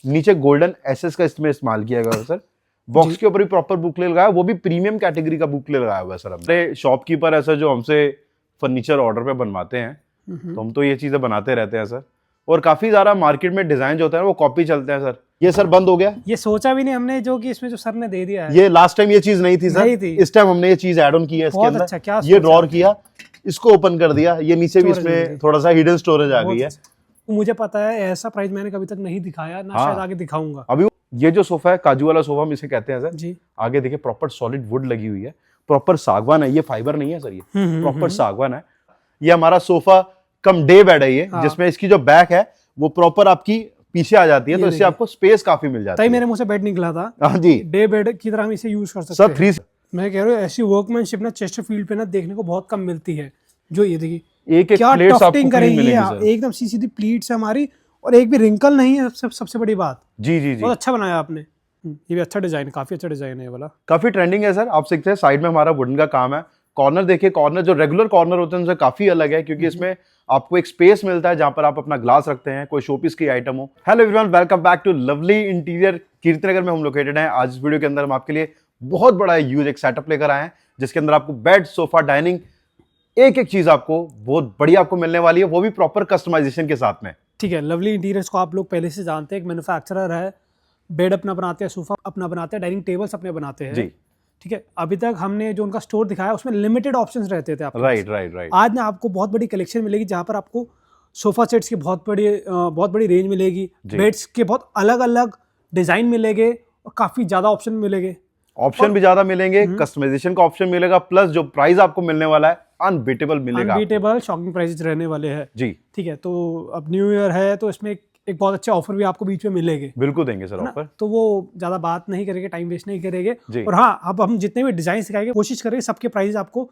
नीचे golden SS का इसमें इस्तेमाल किया गया है सर। बॉक्स के ऊपर भी प्रॉपर बुकले लगाया, वो भी प्रीमियम कैटेगरी का बुकले लगाया हुआ है सर। हमने शॉपकीपर है सर जो हमसे फर्नीचर ऑर्डर पे बनवाते हैं, तो हम तो ये चीजें बनाते रहते हैं सर। और काफी ज्यादा मार्केट में डिजाइन जो होता है वो कॉपी चलते हैं सर। ये सर बंद हो गया, ये सोचा भी नहीं हमने जो कि इसमें जो सर ने दे दिया है। ये लास्ट टाइम ये चीज नहीं थी सर, नहीं थी। इस टाइम हमने ये चीज ऐड ऑन की है इसके बहुत अंदर। अच्छा, क्या ये ड्रॉर किया, इसको ओपन कर दिया, ये नीचे भी Storage इसमें मिल थोड़ा सा हिडन स्टोरेज आ गई है। मुझे पता है ऐसा प्राइस मैंने कभी तक नहीं दिखाया ना, शायद आगे दिखाऊंगा। अभी ये जो सोफा है काजू वाला सोफा हम इसे कहते हैं सर जी। आगे देखिए प्रॉपर सॉलिड वुड लगी हुई है, प्रॉपर सागवान है, ये फाइबर नहीं है सर, ये प्रॉपर सागवान है। ये हमारा सोफा कम डे बेड है ये, जिसमें इसकी जो बैक है वो प्रॉपर आपकी पीछे आ जाती है, तो इससे आपको स्पेस काफी मिल जाती है। मेरे मुंह से बेड निकला था। हाँ जी, डे बेड की तरह हम इसे यूज कर सकते सर हैं। 3 मैं कह रहा हूँ ऐसी वर्कमैनशिप ना चेस्टरफील्ड पे ना देखने को बहुत कम मिलती है। जो ये देखिए एक क्या प्लेट्स आपको टफ्टिंग clean करेगी मिलेगी ये, सर। एकदम सीधी प्लीट्स है हमारी, और एक भी रिंकल नहीं है। सबसे बड़ी बात, जी जी जी, बहुत अच्छा बनाया आपने। ये भी अच्छा डिजाइन, काफी अच्छा डिजाइन है ये वाला, काफी ट्रेंडिंग है सर। आप सकते हैं साइड में हमारा वुडन का काम है। कॉर्नर देखिए, कॉर्नर जो रेगुलर कॉर्नर होते हैं उनसे काफी अलग है, क्योंकि इसमें आपको एक स्पेस मिलता है जहां पर आप अपना ग्लास रखते हैं, कोई शोपीस की आइटम हो। Hello everyone, welcome back to lovely interior. Kirtinagar में हम लोकेटेड हैं। आज इस वीडियो के अंदर हम आपके लिए बहुत बड़ा यूज एक सेटअप लेकर आए हैं, जिसके अंदर आपको बेड, सोफा, डाइनिंग, एक एक चीज आपको बहुत बढ़िया आपको मिलने वाली है, वो भी प्रॉपर कस्टमाइजेशन के साथ में। ठीक है। लवली इंटीरियर्स को आप लोग पहले से जानते हैं, एक मैन्युफैक्चरर है। बेड अपना बनाते हैं, सोफा अपना बनाते हैं, डाइनिंग टेबल्स अपने बनाते हैं। जी, ठीक है। अभी तक हमने जो उनका स्टोर दिखाया उसमें लिमिटेड ऑप्शंस रहते थे आपके राइट पास। Right right. आज ना आपको बहुत बड़ी कलेक्शन मिलेगी, जहाँ पर आपको सोफा सेट्स की बहुत बड़ी रेंज मिलेगी, बेड्स के बहुत अलग अलग डिजाइन मिलेंगे और काफी ज्यादा ऑप्शन मिलेंगे। ऑप्शन भी ज्यादा मिलेंगे, कस्टमाइजेशन का ऑप्शन मिलेगा, प्लस जो प्राइस आपको मिलने वाला है अनबीटेबल मिलेगा। अनबीटेबल शॉकिंग प्राइसेस रहने वाले हैं जी, ठीक है। तो अब न्यू ईयर है, तो इसमें एक बहुत अच्छे ऑफर भी आपको बीच में मिलेंगे। बिल्कुल देंगे सर ऑफर। तो वो ज्यादा बात नहीं करेंगे, टाइम वेस्ट नहीं करेंगे। जी। और हाँ, अब हम जितने भी डिजाइन सिखाएंगे कोशिश करेंगे सबके प्राइस आपको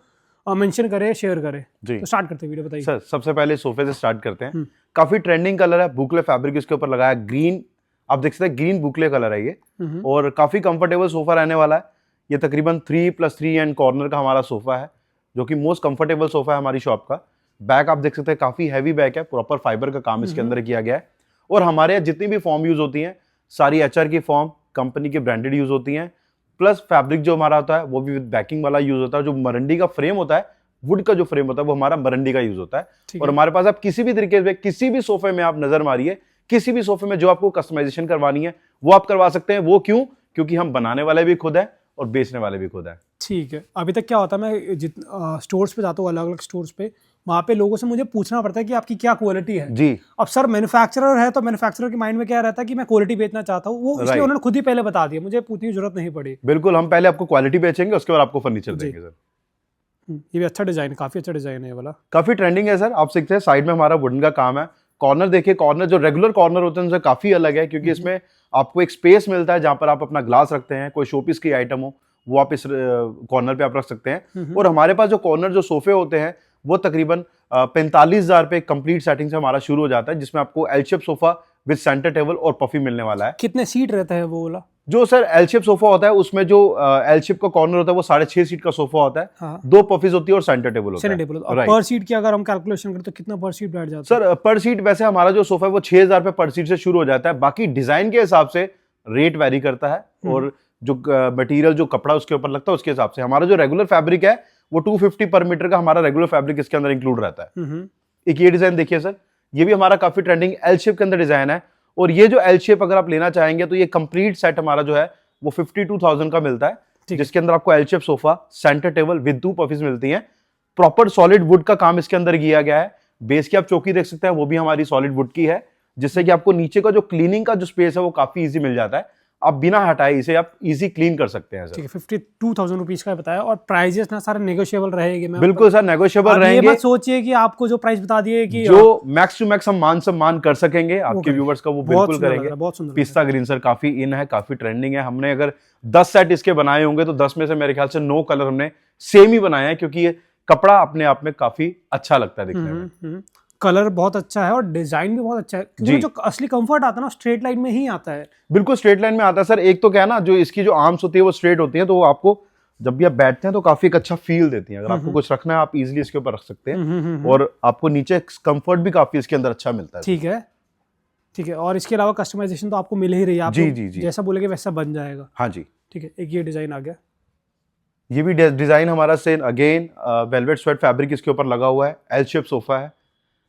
मेंशन करें, शेयर करें। जी। तो स्टार्ट करते हैं वीडियो, बताइए सर। सबसे पहले सोफे से स्टार्ट करते हैं। काफी ट्रेंडिंग कलर है, बुकले फैब्रिक इसके ऊपर लगाया, ग्रीन, आप देख सकते हैं ग्रीन बुकले कलर है ये, और काफी कंफर्टेबल सोफा रहने वाला है। ये तकरीबन 3+3 एंड कॉर्नर का हमारा सोफा है, जो कि मोस्ट कंफर्टेबल सोफा है हमारी शॉप का। बैक आप देख सकते हैं काफी हैवी बैक है, प्रॉपर फाइबर का काम इसके अंदर किया गया है। और हमारे यहाँ जितनी भी फॉर्म यूज होती हैं सारी एचआर की फॉर्म, कंपनी की ब्रांडेड यूज होती हैं, प्लस फैब्रिक जो हमारा होता है वो भी विद बैकिंग वाला यूज होता है। जो मरंडी का फ्रेम होता है, वुड का जो फ्रेम होता है, वो हमारा मरंडी का यूज होता है। और हमारे पास आप किसी भी तरीके से किसी भी सोफे में आप नजर मारिए, किसी भी सोफे में जो आपको कस्टमाइजेशन करवानी है वो आप करवा सकते हैं। वो क्यों? क्योंकि हम बनाने वाले भी खुद हैं और बेचने वाले भी खुद हैं। ठीक है। अभी तक क्या होता है, मैं स्टोर्स पे जाता हूँ, अलग अलग स्टोर्स पे, वहाँ पे लोगों से मुझे पूछना पड़ता है कि आपकी क्या क्वालिटी है। जी। अब सर मैन्युफैक्चरर है, तो मैन्युफैक्चरर के माइंड में क्या रहता है कि मैं क्वालिटी बेचना चाहता हूँ, वो इसलिए उन्होंने खुद ही पहले बता दिया, मुझे पूछने की जरूरत नहीं पड़ी। बिल्कुल, हम पहले आपको क्वालिटी बेचेंगे, उसके बाद आपको फर्नीचर देंगे सर। ये भी अच्छा डिजाइन, काफी अच्छा डिजाइन है ये वाला, काफी ट्रेंडिंग है सर। आप सकते हैं साइड में हमारा वुडन का काम है। कॉर्नर देखिए, कॉर्नर जो रेगुलर कॉर्नर होते हैं उनसे काफी अलग है, क्योंकि इसमें आपको एक स्पेस मिलता है जहां पर आप अपना ग्लास रखते हैं, कोई शोपीस की आइटम हो वो आप इस कॉर्नर पे आप रख सकते हैं। और हमारे पास जो कॉर्नर जो सोफे होते हैं वो तकरीबन 45,000 पे कंप्लीट सेटिंग से हमारा शुरू हो जाता है, जिसमें आपको L shape sofa with centre table और पफी मिलने वाला है। कितने सीट रहता है वो वाला? जो सर एल शेप सोफा होता है उसमें जो एल शेप का कॉर्नर होता है वो 6.5 सीट का सोफा होता है। हाँ। 2 पफीज होती है और सेंटर टेबल होता है। Right. पर सीट की अगर हम कैलकुलेशन करें तो कितना पर सीट बैठ जाता है? सर पर सीट वैसे हमारा जो सोफा है वो 6,000 पे पर सीट से शुरू हो जाता है। बाकी डिजाइन के हिसाब से रेट वेरी करता है, और जो मटेरियल जो कपड़ा उसके ऊपर लगता है उसके हिसाब से। हमारा जो रेगुलर फैब्रिक है वो 250 पर मीटर का हमारा रेगुलर फैब्रिक इसके अंदर इंक्लूड रहता है। एक ये डिजाइन देखिए सर, ये भी हमारा काफी ट्रेंडिंग एल शेप के अंदर डिजाइन है। और ये जो एल शेप अगर आप लेना चाहेंगे तो ये कंप्लीट सेट हमारा जो है वो 52,000 का मिलता है, जिसके अंदर आपको L shape sofa, centre table with 2 puffies मिलती हैं। प्रॉपर सॉलिड वुड का काम इसके अंदर किया गया है। बेस की आप चौकी देख सकते हैं, वो भी हमारी सॉलिड वुड की है, जिससे कि आपको नीचे का जो क्लीनिंग का जो स्पेस है वो काफी इजी मिल जाता है। आप बिना हटाए इसे आप इजी क्लीन कर सकते हैं सर। ठीक है। 52,000 रुपीज का बताया, और प्राइजेस ना सारे नेगोशिएबल रहेंगे। बिल्कुल सर, नेगोशिएबल रहेंगे। ये मत सोचिए कि आपको जो प्राइस बता दिए कि जो मैक्स टू मैक्स हम मान सम्मान कर सकेंगे आपके व्यूवर्स का, वो बिल्कुल करेंगे। बहुत सुंदर। पिस्ता ग्रीन सर काफी इन है, काफी ट्रेंडिंग है। हमने अगर 10 सेट इसके बनाए होंगे तो 10 में से मेरे ख्याल से 9 कलर हमने सेम ही बनाए हैं, क्योंकि ये कपड़ा अपने आप में काफी अच्छा लगता है दिखने में। कलर बहुत अच्छा है और डिजाइन भी बहुत अच्छा है, क्योंकि जो असली कंफर्ट आता है ना स्ट्रेट लाइन में ही आता है। बिल्कुल स्ट्रेट लाइन में आता है सर। एक तो क्या है ना, जो इसकी जो आर्म्स होती है वो स्ट्रेट होती है, तो वो आपको जब भी आप बैठते हैं तो काफी एक अच्छा फील देती हैं। अगर आपको कुछ रखना है आप इजीली इसके ऊपर रख सकते हैं, और आपको नीचे कंफर्ट भी काफी इसके अंदर अच्छा मिलता है। ठीक है, ठीक है, और इसके अलावा कस्टमाइजेशन तो आपको मिल ही रही है, आप जी जी जी, जैसा बोलेंगे वैसा बन जाएगा। हाँ जी। ठीक है, एक ये डिजाइन आ गया, ये भी डिजाइन हमारा same again velvet sweat fabric इसके ऊपर लगा हुआ है, एल शेप सोफा है।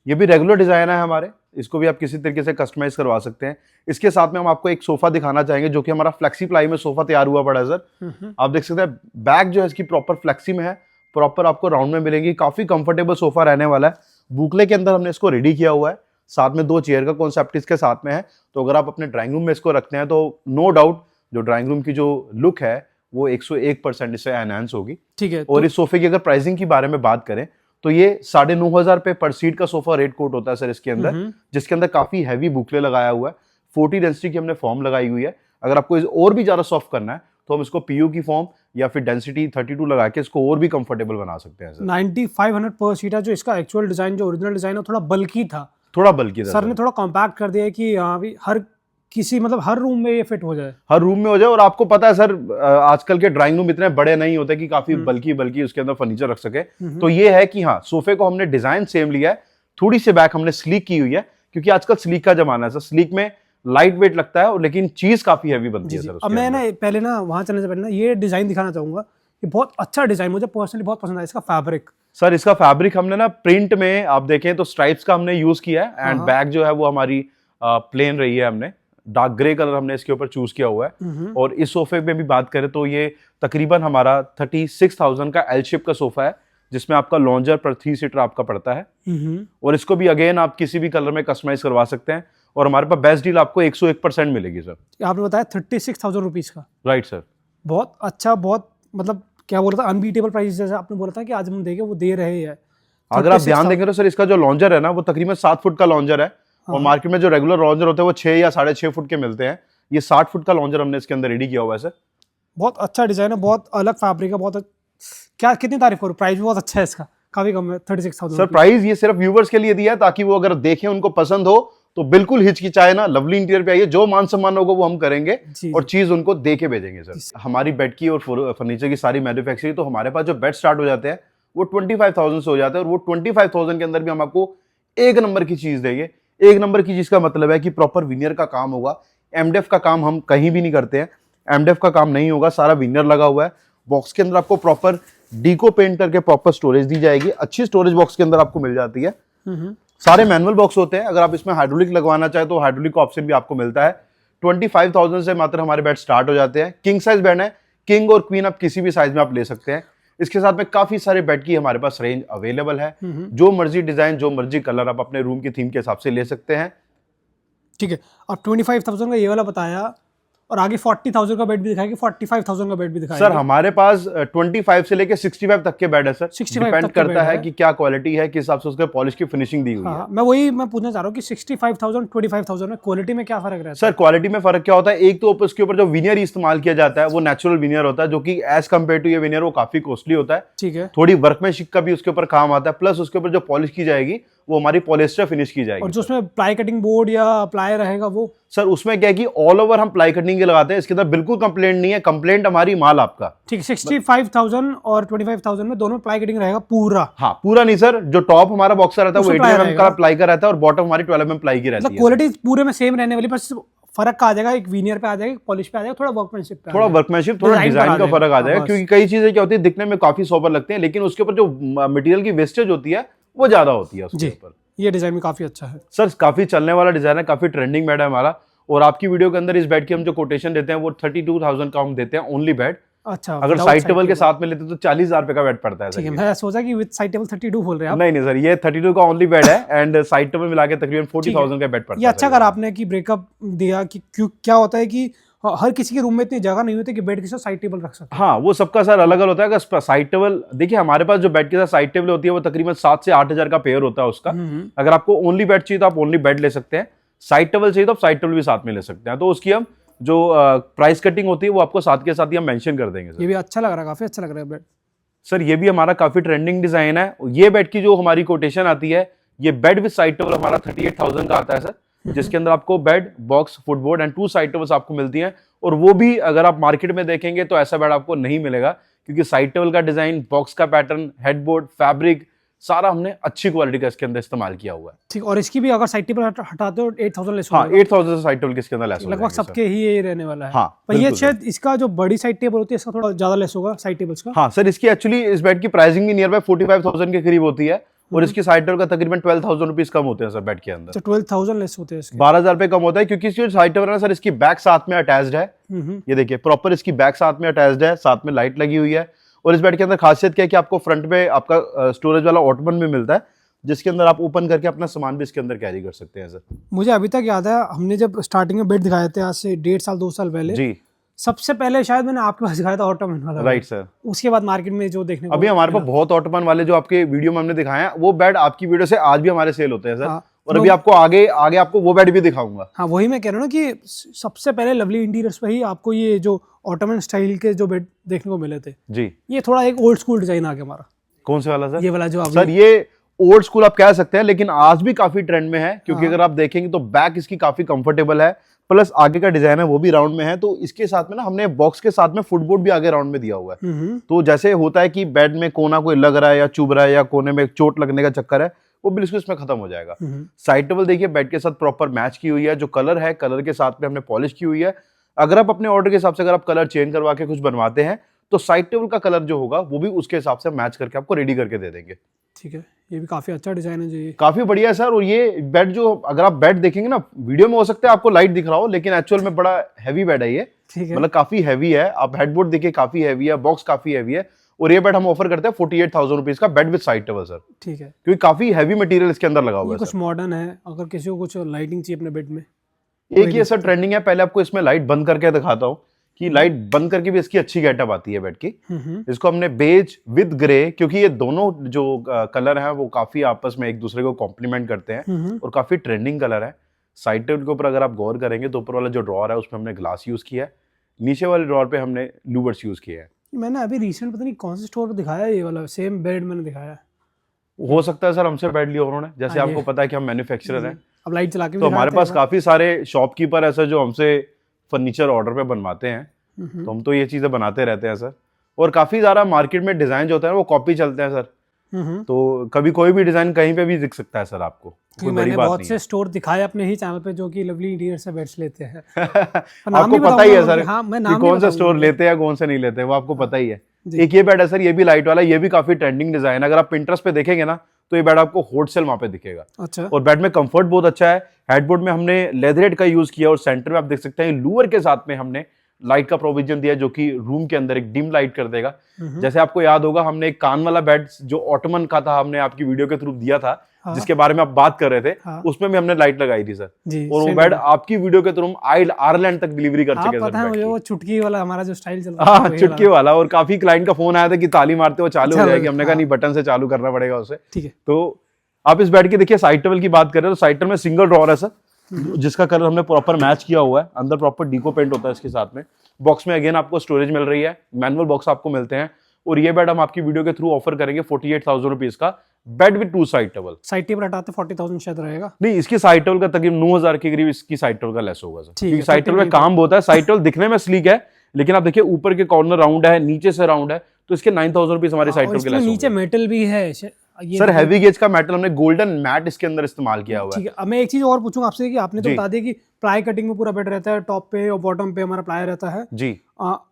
ये भी रेगुलर डिजाइन है हमारे, इसको भी आप किसी तरीके से कस्टमाइज करवा सकते हैं। इसके साथ में हम आपको एक सोफा दिखाना चाहेंगे जो कि हमारा फ्लेक्सी प्लाई में सोफा तैयार हुआ पड़ा है सर। आप देख सकते हैं बैक जो है इसकी प्रॉपर फ्लेक्सी में है, प्रॉपर आपको राउंड में मिलेंगी, काफी कंफर्टेबल सोफा रहने वाला है। बुकले के अंदर हमने इसको रेडी किया हुआ है, साथ में 2 चेयर का कॉन्सेप्ट इसके साथ में है। तो अगर आप अपने ड्राइंग रूम में इसको रखते हैं तो नो डाउट जो ड्राइंग रूम की जो लुक है वो 101% इससे एनहांस होगी। ठीक है, और इस सोफे की अगर प्राइसिंग की बारे में बात करें तो ये 9,500 रुपए पर सीट का सोफा रेट कोट होता है सर इसके अंदर, जिसके अंदर काफी हैवी बुकले लगाया हुआ है। 40 डेंसिटी की हमने फॉर्म लगाई हुई है। अगर आपको और भी ज्यादा सॉफ्ट करना है तो हम इसको पीयू की फॉर्म या फिर डेंसिटी 32 लगा के इसको और भी कंफर्टेबल बना सकते हैं सर। 9500 पर सीट है। जो इसका एक्चुअल डिजाइन, जो ओरिजिनल डिजाइन है, थोड़ा बल्की था, थोड़ा बल्कि था सर ने थोड़ा कॉम्पैक्ट कर दिया है कि हाँ भी हर किसी मतलब हर रूम में ये फिट हो जाए, हर रूम में हो जाए। और आपको पता है सर आजकल के ड्राइंग रूम इतने बड़े नहीं होते कि काफी बल्कि उसके अंदर फर्नीचर रख सके। तो ये है कि हाँ, सोफे को हमने डिजाइन सेम लिया है, थोड़ी सी बैक हमने स्लीक की हुई है, क्योंकि आजकल स्लीक का जमाना है सर। स्लीक में लाइट वेट लगता है लेकिन चीज काफी हैवी बनती है सर। अब मैं ना पहले ना वहां चलने से पहले ना ये डिजाइन दिखाना चाहूंगा। ये बहुत अच्छा डिजाइन, मुझे पर्सनली बहुत पसंद आया इसका फैब्रिक। सर इसका फैब्रिक हमने ना प्रिंट में आप देखें तो स्ट्राइप्स का हमने यूज किया है, एंड बैक जो है वो हमारी प्लेन रही है। हमने डार्क ग्रे कलर हमने इसके ऊपर चूज किया हुआ है। और इस सोफे में भी बात करें तो ये तकरीबन हमारा 36,000 का एल शेप का सोफा है, जिसमें आपका लॉन्जर पर 3 सीटर आपका पड़ता है। और इसको भी अगेन आप किसी भी कलर में कस्टमाइज करवा सकते हैं। और हमारे पास बेस्ट डील आपको 101% मिलेगी सर। आपने बताया 36,000 रुपीज का, राइट सर। बहुत अच्छा, बहुत मतलब क्या बोला था, अनबीटेबल प्राइस जैसे आपने बोला था कि आज हम देंगे वो दे रहे हैं। अगर आप ध्यान देंगे तो सर इसका जो लॉन्जर है ना वो तकरीबन 7 फुट का लॉन्जर है। और मार्केट में जो रेगुलर लॉन्जर होते हैं वो 6 या 6.5 फुट के मिलते हैं। ये 60 फुट का लॉन्जर हमने इसके अंदर रेडी किया हुआ है सर। बहुत अच्छा डिजाइन है, बहुत अलग फैब्रिक है, बहुत क्या कितनी तारीफ करूं, प्राइस भी बहुत अच्छा है इसका, काफी कम है 36,000 सर। प्राइस ये सिर्फ व्यूवर्स के लिए दिया है ताकि वो अगर देखें उनको पसंद हो तो बिल्कुल हिचकिचाए ना, लवली इंटीरियर पे आइए, जो मान सम्मान होगा वो हम करेंगे और चीज उनको दे के भेजेंगे सर। हमारी बेड की और फर्नीचर की सारी मैन्युफैक्चरिंग, तो हमारे पास जो बेड स्टार्ट हो जाते हैं वो 25,000 से हो जाते हैं। और वो 25,000 के अंदर भी हम आपको एक नंबर की चीज देंगे। एक नंबर की चीज का मतलब है कि प्रॉपर विनियर का काम होगा। एमडेफ का काम हम कहीं भी नहीं करते हैं, एमडेफ का काम नहीं होगा, सारा विनियर लगा हुआ है। बॉक्स के अंदर आपको प्रॉपर डीको पेंट करके प्रॉपर स्टोरेज दी जाएगी। अच्छी स्टोरेज बॉक्स के अंदर आपको मिल जाती है। सारे मैनुअल बॉक्स होते हैं। अगर आप इसमें हाइड्रोलिक लगवाना चाहे तो हाइड्रोलिक का ऑप्शन भी आपको मिलता है। 25,000 से मात्र हमारे बेड स्टार्ट हो जाते हैं। किंग साइज बेड है, किंग और क्वीन आप किसी भी साइज में आप ले सकते हैं। इसके साथ में काफी सारे बेड की हमारे पास रेंज अवेलेबल है। जो मर्जी डिजाइन, जो मर्जी कलर आप अपने रूम की थीम के हिसाब से ले सकते हैं। ठीक है, और 25,000 का ये वाला बताया, और आगे 40,000 का बेड भी दिखाएगी, 45,000 का बेड भी दिखाएगी। सर हमारे पास 25 से लेके 65 तक के बेड है सर। 65 डिपेंड तक के करता बेड है है कि क्या क्वालिटी है, किस हिसाब से उसके पॉलिश की फिनिशिंग दी हुई है। मैं पूछना चाह रहा हूँ कि 65,000 25,000 में क्वालिटी में क्या फर्क रहता है? सर क्वालिटी में फर्क क्या होता है, एक तो उसके ऊपर जो विनियर इस्तेमाल किया जाता है वो नेचुरल विनियर होता है, जो कि एज कम्पेयर टू ये विनियर वो काफी कॉस्टली होता है। ठीक है, थोड़ी वर्कमैनशिप का भी उसके ऊपर काम आता है, प्लस उसके ऊपर जो पॉलिश की जाएगी वो हमारी पॉलिस्टर फिनिश की जाएगी। और जो उसमें प्लाई कटिंग बोर्ड या प्लाई रहेगा वो सर उसमें क्या है कि ऑल ओवर हम प्लाई कटिंग के लगाते हैं। इसके अंदर बिल्कुल कंप्लेंट नहीं है, कंप्लेंट हमारी माल आपका। ठीक, 65,000 और 25,000 में दोनों प्लाई कटिंग रहेगा पूरा? हाँ पूरा नहीं सर, जो टॉप हमारा बॉक्सर रहता है वो 18 mm का प्लाई का रहता है और बॉटम हमारी 12 mm प्लाई की रहती है। क्वालिटी पूरे में सेम रहने वाली, बस फर्क का आ जाएगा, एक विनियर पे आ जाएगा, पॉलिश पे आ जाएगा, थोड़ा वर्कमैनशिप पे, थोड़ा डिजाइन का फर्क आ जाएगा। क्योंकि कई चीजें क्या होती है दिखने में काफी सोबर लगते हैं, लेकिन उसके ऊपर जो मटेरियल की वेस्टेज होती है वो ज्यादा होती है उसके ऊपर। ये डिजाइन भी काफी अच्छा है सर, काफी चलने वाला डिजाइन है, काफी ट्रेंडिंग बेड है हमारा। और आपकी वीडियो के अंदर इस बेड की हम जो कोटेशन देते हैं वो 32,000 का हम देते हैं ओनली बेड। अच्छा, अगर साइड टेबल के साथ में लेते तो 40,000 रुपए का बेड पड़ता है। ठीक है, मैं सोचा कि विद साइड टेबल 32 बोल रहे हैं आप। नहीं सर, ये 32 का ओनली बेड है एंड साइड टेबल मिला के तकरीबन 40,000 का बेड पड़ता है। ये अच्छा कर आपने कि ब्रेकअप दिया कि क्यों, क्या होता है कि हर किसी के रूम में इतनी जगह नहीं होती कि बेड के साथ साइड टेबल रख सकते। हाँ, वो सबका सर अलग अलग होता है। अगर साइड टेबल देखिए, हमारे पास जो बेड के साथ साइड टेबल होती है वो तकरीबन 7 से 8 हजार का पेयर होता है उसका। अगर आपको ओनली बेड चाहिए तो आप ओनली बेड ले सकते हैं, साइड टेबल चाहिए तो आप साइड टेबल भी साथ में ले सकते हैं। तो उसकी हम जो प्राइस कटिंग होती है वो आपको साथ के साथ ही हम मेंशन कर देंगे सर। ये भी अच्छा लग रहा है, काफी अच्छा लग रहा है बेड। सर ये भी हमारा काफी ट्रेंडिंग डिजाइन है। ये बेड की जो हमारी कोटेशन आती है, ये बेड विद साइड टेबल हमारा 38,000 का आता है सर, जिसके अंदर आपको bed, box, footboard and 2 side tables आपको मिलती हैं। और वो भी अगर आप मार्केट में देखेंगे तो ऐसा बेड आपको नहीं मिलेगा, क्योंकि साइड टेबल का डिजाइन, बॉक्स का पैटर्न, हेडबोर्ड, फैब्रिक, सारा हमने अच्छी क्वालिटी का इसके अंदर इस्तेमाल किया हुआ है। ठीक, और इसकी भी अगर साइड टेबल हटाते हो 8000 लेस हाँ, होगा। 8000 से साइड टेबल के इसके अंदर लेस हो लगभग जाएंगे सर। सबके ही ये रहने वाला है। हाँ, पर ये बिल्कुल शायद इसका जो बड़ी साइड टेबल होती है इसका थोड़ा ज्यादा लेस होगा साइड टेबल्स का। हाँ सर, इसकी एक्चुअली इस बेड की प्राइसिंग भी नियर बाय 45,000 के करीब होती है और इसकी साइड टेबल का तकरीबन 12,000 रुपीज कम होते हैं सर बेड के अंदर। तो 12,000 लेस होते हैं इसके। 12,000 रुपए कम होता है क्योंकि इसकी जो साइड टेबल है ना सर, इसकी बैक साथ में अटैच्ड है। ये देखिए प्रॉपर इसकी बैक साथ में अटैच्ड है, साथ में लाइट लगी हुई है। और इस बेड के अंदर खासियत क्या है कि आपको फ्रंट में आपका स्टोरेज वाला ऑटमन भी मिलता है, जिसके अंदर आप ओपन करके अपना सामान भी इसके अंदर कैरी कर सकते हैं सर। मुझे अभी तक याद है हमने जब स्टार्टिंग में बेड दिखाए थे आज से 1.5 साल 2 साल पहले, जी सबसे पहले शायद मैंने आपके पास दिखाया था ऑटोमैन वाला। Right sir. उसके बाद मार्केट में जो देखने को अभी हमारे पास बहुत ऑटोमन वाले जो आपके वीडियो में हमने दिखाए हैं, वो बेड आपकी वीडियो से आज भी हमारे सेल होते हैं सर। हाँ, और अभी आपको आगे आगे आपको वो बेड भी दिखाऊंगा। हाँ वही मैं कह रहा हूँ ना कि सबसे पहले लवली इंटीरियर्स पे ही आपको ये जो ऑटोमैन स्टाइल के जो बेड देखने को मिले थे। जी, ये थोड़ा एक ओल्ड स्कूल डिजाइन आ गया हमारा। कौन से वाला सर? ये वाला जो आप सर ये ओल्ड स्कूल आप कह सकते हैं, लेकिन आज भी काफी ट्रेंड में है क्योंकि अगर आप देखेंगे तो बैक इसकी काफी कंफर्टेबल है, प्लस आगे का डिजाइन है वो भी राउंड में है। तो इसके साथ में ना हमने बॉक्स के साथ में फुटबोर्ड भी आगे राउंड में दिया हुआ है। तो जैसे होता है कि बेड में कोना कोई लग रहा है या चुभ रहा है या कोने में चोट लगने का चक्कर है, वो बिल्कुल इसमें खत्म हो जाएगा। साइड टेबल देखिए बेड के साथ प्रॉपर मैच की हुई है, जो कलर है कलर के साथ में हमने पॉलिश की हुई है। अगर आप अपने ऑर्डर के हिसाब से अगर आप कलर चेंज करवा के कुछ बनवाते हैं तो साइड टेबल का कलर जो होगा वो भी उसके हिसाब से मैच करके आपको रेडी करके दे देंगे। ठीक है, ये भी काफी अच्छा डिजाइन है जी, काफी बढ़िया है सर। और ये बेड जो अगर आप बेड देखेंगे ना वीडियो में, हो सकता है आपको लाइट दिख रहा हो, लेकिन एक्चुअल में बड़ा हैवी बेड है ये। ठीक है, मतलब काफी हैवी है। आप हेडबोर्ड देखिए काफी हैवी है, बॉक्स काफी हैवी है। और ये बेड हम ऑफर करते हैं 48,000 रुपीज का bed with side table sir. ठीक है, क्योंकि काफी हैवी मटेरियल इसके अंदर लगा हुआ ये है कुछ सर। मॉडर्न है, अगर किसी को कुछ लाइटिंग चाहिए अपने बेड में। एक ये सर ट्रेंडिंग है। पहले आपको इसमें लाइट बंद करके दिखाता हूँ कि लाइट बंद करके भी इसकी अच्छी गेटअप आती है बेड की। इसको हमने बेज विद ग्रे, क्योंकि ये दोनों जो कलर हैं वो काफी आपस में एक दूसरे को कॉम्प्लीमेंट करते हैं और काफी ट्रेंडिंग कलर है। साइड टेबल के ऊपर अगर आप गौर करेंगे तो ऊपर वाला जो ड्रॉर है उसमें हमने ग्लास यूज किया है, नीचे वाले ड्रॉर पे हमने लूवर्स यूज किए हैं। मैंने अभी रिसेंट पता नहीं कौन से स्टोर पे दिखाया है, ये वाला सेम बेड मैंने दिखाया है। हो सकता है सर हमसे बेड लिया उन्होंने, जैसे हाँ, आपको पता है कि हम मैन्युफैक्चरर हैं। अब लाइट चला के भी तो हमारे दिखाते पास हैं। काफी सारे शॉपकीपर है सर जो हमसे फर्नीचर ऑर्डर पे बनवाते हैं। तो हम तो ये चीजें बनाते रहते हैं सर। और काफी ज्यादा मार्केट में डिजाइन जो होता है वो कॉपी चलते हैं सर। तो कभी कोई भी डिजाइन कहीं पे भी दिख सकता है सर आपको, कोई बड़ी मैंने बात बहुत नहीं से है। स्टोर दिखाए अपने ही चैनल पे जो कि लवली इंटीरियर से बेड्स लेते हैं। आपको पता ही है सर हाँ, मैं कि नाम कौन सा स्टोर लेते हैं कौन से नहीं लेते हैं, वो आपको पता ही है। जी। एक ये बेड है सर, ये भी लाइट वाला, ये भी काफी ट्रेंडिंग डिजाइन है। अगर आप पिंटरेस्ट पे देखेंगे ना तो ये बेड आपको होलसेल वहां पे दिखेगा। अच्छा, और बेड में कंफर्ट बहुत अच्छा है। हेडबोर्ड में हमने लेदरेट का यूज किया और सेंटर में आप देख सकते हैं लूवर के साथ में हमने लाइट का प्रोविजन दिया जो कि रूम के अंदर एक डिम लाइट कर देगा। जैसे आपको याद होगा हमने एक कान वाला बेड जो ऑटोमन का था हमने आपकी वीडियो के थ्रू दिया था, हाँ। जिसके बारे में आप बात कर रहे थे, हाँ। उसमें भी हमने लाइट लगाई थी सर। जी, और वो same बेड है। आपकी वीडियो के थ्रू आयरलैंड तक डिलीवरी कर हाँ, चुके पता है सर मुझे, बेड वो की। चुटकी वाला हमारा जो स्टाइल चल रहा हाँ, वही चुटकी वाला। और काफी क्लाइंट का फोन आया था कि ताली मारते हुए चालू हो चलो, जाएगी। हमने कहा हाँ। नहीं, बटन से चालू करना पड़ेगा उसे। ठीक है, तो आप इस बेड की देखिए साइड टेबल की बात करें तो साइड टेबल में सिंगल ड्रॉर है सर, जिसका कलर हमने प्रॉपर मैच किया हुआ है। अंदर प्रॉपर डीको पेंट होता है इसके साथ में। बॉक्स में अगेन आपको स्टोरेज मिल रही है, मैनुअल बॉक्स आपको मिलते हैं। और ये बेड हम आपकी वीडियो के थ्रू ऑफर करेंगे 48,000 रुपीज का bed with 2 side table. Side table हटाते 40,000 शायद रहेगा। नहीं, इसकी साइड टेबल का तकरीबन 9,000 के करीब इसकी साइड टेबल का लेस होगा सर, ठीक है, क्योंकि साइड तो टेबल में काम होता है। साइड टेबल दिखने में स्लीक है, लेकिन आप देखिए ऊपर के कॉर्नर राउंड है, नीचे से राउंड है, तो इसके 9,000 रुपीज हमारे साइड और टेबल के इसमें लेस नीचे होंगे। मेटल भी है ये सर हैवी गेज का मेटल हमने गोल्डन मैट इसके अंदर इस्तेमाल किया हुआ है। ठीक है। अब मैं एक चीज और पूछूंगा आपसे कि आपने तो जी। बता दिया कि प्लाई कटिंग में पूरा बेड रहता है, टॉप पे और बॉटम पे हमारा प्लाई रहता है, जी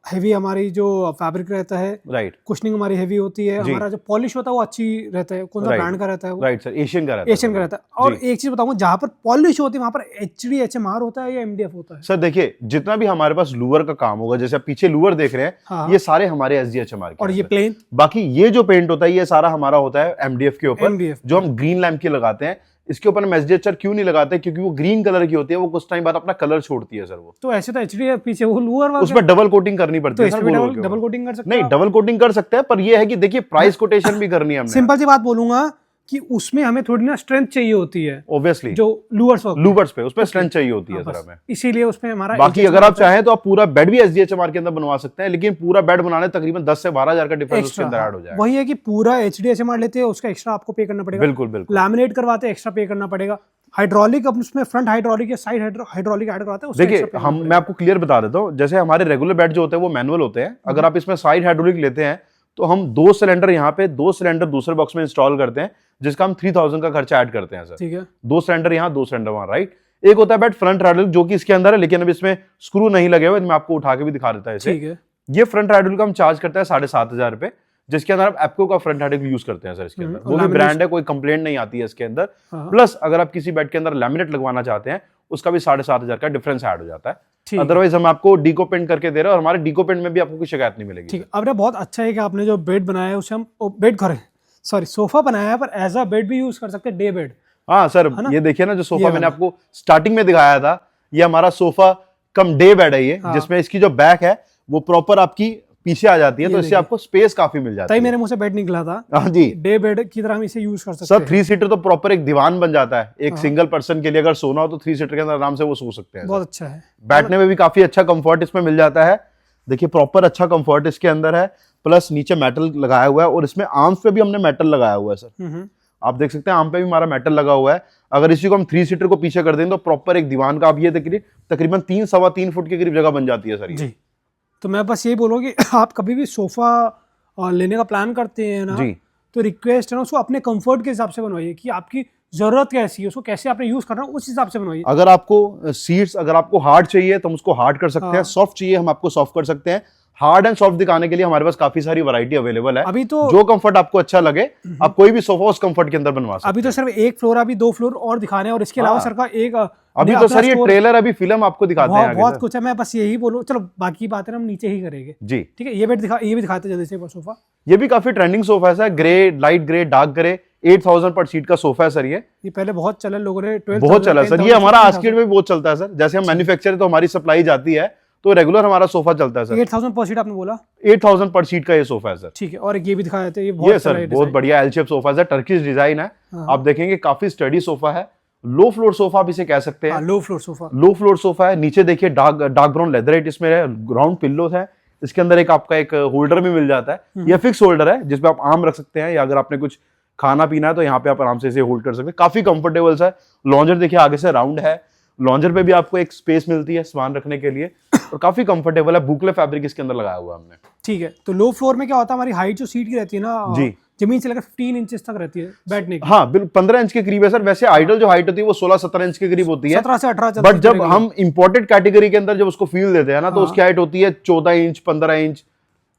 हैवी हमारी जो फैब्रिक रहता है, राइट कुशनिंग हमारी हैवी होती है, जी। हमारा जो पॉलिश होता है वो अच्छी रहता है। कौन सा Right. ब्रांड का रहता है वो? राइट सर, एशियन का रहता है। एशियन का रहता है। और एक चीज बताऊंगा, जहाँ पर पॉलिश होती है वहां पर HD HMR होता है या MDF होता है? सर देखिए जितना भी हमारे पास लूवर का काम होगा, जैसे आप पीछे लूवर देख रहे हैं, हाँ। ये सारे हमारे SGHMR के और ये हैं सर। प्लेन बाकी ये जो पेंट होता है ये सारा हमारा होता है MDF के ऊपर, MDF जो हम ग्रीन लैम्प की लगाते हैं। इसके ऊपर हम SGHR क्यों नहीं लगाते, क्योंकि वो ग्रीन कलर की होती है, वो कुछ टाइम बाद अपना कलर छोड़ती है सर। वो तो ऐसे तो HD है, पीछे वो लूअर वाला उसमें डबल कोटिंग करनी पड़ती तो है इस सर। पे वो लोगों के डबल ऊपर। कोटिंग कर सकते नहीं, हैं? डबल कोटिंग कर सकते हैं, पर ये है कि देखिए प्राइस कोटेशन भी करनी है हमने। सिंपल सी बात बोलूंगा कि उसमें हमें थोड़ी ना स्ट्रेंथ चाहिए होती है, ऑब्वियसली जो लूअर्स वर्क लूवर्स पे उसमें स्ट्रेंथ चाहिए होती है हाँ, सर बस। हमें। इसीलिए उसमें हमारा बाकी अगर आप चाहें तो आप पूरा बेड भी SGHMR के अंदर बनवा सकते हैं, लेकिन पूरा बेड बनाने तकरीबन 10 से 12,000 का डिफरेंस उसके अंदर ऐड हो जाएगा। वही है कि पूरा HD HMR लेते हैं, उसका एक्स्ट्रा आपको पे करना पड़ेगा। बिल्कुल बिल्कुल। लैमिनेट करवाते एक्स्ट्रा पे करना पड़ेगा। हाइड्रोलिक अब उसमें फ्रंट हाइड्रोलिक या साइड हाइड्रोलिक ऐड करवाते हैं, उसका देखिए extra pay हम करना मैं आपको क्लियर बता देता हूँ। जैसे हमारे रेगुलर बेड जो होते हैं वो मैनुअल होते हैं। अगर आप इसमें साइड हाइड्रोलिक लेते हैं तो हम 2 सिलेंडर यहाँ पे 2 सिलेंडर दूसरे बॉक्स में इंस्टॉल करते हैं, जिसका हम 3000 का खर्चा ऐड करते हैं सर। ठीक है। 2 सिलेंडर यहाँ 2 सिलेंडर वहाँ, राइट। एक होता है बेड फ्रंट हाइड्रोलिक जो कि इसके अंदर है, लेकिन अब इसमें स्क्रू नहीं लगे हुए, मैं आपको उठा के भी दिखा देता है। ठीक है। ये फ्रंट हाइड्रोलिक का हम चार्ज करते हैं 7500 रुपए, जिसके अंदर आप एप्को का फ्रंट हाइड्रोलिक यूज करते हैं सर। इसके अंदर वो भी ब्रांड है, कोई कंप्लेंट नहीं आती है इसके अंदर। प्लस अगर आप किसी बेड के अंदर लैमिनेट लगवाना चाहते हैं, उसका भी 7500 का डिफरेंस ऐड हो जाता है। अदरवाइज हम आपको डीको पेंट करके दे रहे हैं, और हमारे डीको पेंट में भी आपको कोई शिकायत नहीं मिलेगी। ठीक है। अब बहुत अच्छा है कि आपने जो बेड बनाया है उसे हम सोफा बनाया है, पर एज अ बेड भी यूज कर सकते हैं, डे बेड। हाँ सर, ये देखिए ना, जो सोफा मैंने आपको स्टार्टिंग में दिखाया था, ये हमारा सोफा कम डे बेड है ये, जिसमें इसकी जो बैक है वो प्रॉपर आपकी पीछे आ जाती है, तो इससे आपको स्पेस काफी मिल जाती है। मेरे मुंह से बेड निकला था। हाँ जी, डे बेड की तरह हम इसे यूज कर सकते हैं। सर 3 सीटर तो प्रॉपर एक दीवान बन जाता है। एक सिंगल पर्सन के लिए अगर सोना हो तो 3 सीटर के अंदर आराम से वो सो सकते हैं। बहुत अच्छा है। बैठने में भी काफी अच्छा कंफर्ट इसमें मिल जाता है। देखिए प्रॉपर अच्छा कंफर्ट इसके अंदर है, प्लस नीचे मेटल लगाया हुआ है, और इसमें आर्म्स पे भी हमने मेटल लगाया हुआ है सर। आप देख सकते हैं आर्म पे भी हमारा मेटल लगा हुआ है। अगर इसी को हम 3 सीटर को पीछे कर दें तो प्रॉपर एक दीवान का आप ये देखिए तकरीबन 3 सवा 3 फुट के करीब जगह बन जाती है सर जी। तो मैं बस यही बोलूँगा कि आप कभी भी सोफा लेने का प्लान करते हैं ना जी, तो रिक्वेस्ट है ना, उसको अपने कंफर्ट के हिसाब से बनवाइए कि आपकी जरूरत कैसी है, उसको कैसे आपने यूज करना है उस हिसाब से बनवाइए। अगर आपको सीट्स अगर आपको हार्ड चाहिए तो हम उसको हार्ड कर सकते हैं, सॉफ्ट चाहिए हम आपको सॉफ्ट कर सकते हैं। हार्ड एंड सॉफ्ट दिखाने के लिए हमारे पास काफी सारी वैरायटी अवेलेबल है। अभी तो जो कंफर्ट आपको अच्छा लगे आप कोई भी सोफा उस कंफर्ट के अंदर बनवा सकते हैं। अभी तो सिर्फ एक फ्लोर, अभी 2 फ्लोर और दिखाने हैं, और इसके अलावा सर का एक अभी तो सर ये ट्रेलर अभी फिल्म आपको दिखाते हैं, बहुत कुछ है। मैं बस यही बोलूं, चलो बाकी बातें हम नीचे ही करेंगे जी। ठीक है। ये भी दिखाते जल्दी से सोफा। ये भी काफी ट्रेंडिंग सोफा है sir, grey, light grey, dark grey, 8000 पर सीट का सोफा है सर। ये पहले बहुत चला, लोगों ने बहुत चला सर। ये हमारा आस्किट में बहुत चलता है सर। जैसे हम मैन्युफैक्चर है तो हमारी सप्लाई जाती है, तो रेगुलर हमारा सोफा चलता है सर। 8000 पर सीट आपने बोला? 8000 पर सीट का ये सोफा है सर। ठीक है। और ये भी दिखाया था, ये सर बहुत बढ़िया एल शेप सोफा है, टर्किश डिजाइन है। आप देखेंगे काफी स्टडी सोफा है। लो फ्लोर सोफा आप इसे कह सकते हैं। Low floor sofa, low floor sofa है। नीचे देखिए डार्क ब्राउन लेदर इसमें है, राउंड पिल्लोस है। इसके अंदर एक आपका एक होल्डर भी मिल जाता है। यह फिक्स होल्डर है जिसपे आप आम रख सकते हैं, या अगर आपने कुछ खाना पीना है तो यहाँ पे आप आराम से इसे होल्ड कर सकते हैं। काफी कंफर्टेबल है। लॉन्जर देखिए आगे से राउंड है, लॉन्जर पे भी आपको एक स्पेस मिलती है सामान रखने के लिए, और काफी कंफर्टेबल है। बुकले फैब्रिक इसके अंदर लगाया हुआ हमने। ठीक है। तो लो फ्लोर में क्या होता है, हमारी हाइट जो सीट की रहती है ना जी, जमीन से लेकर 15 इंचेस तक रहती है बैठने की। हाँ बिल्कुल 15 इंच के करीब है सर। वैसे आइडल जो हाइट होती है वो 16-17 इंच के करीब होती है, 17 से 18। बट जब हम इंपोर्टेड कैटेगरी के अंदर जब उसको फील देते हैं ना, तो उसकी हाइट होती है 14 इंच, 15 इंच,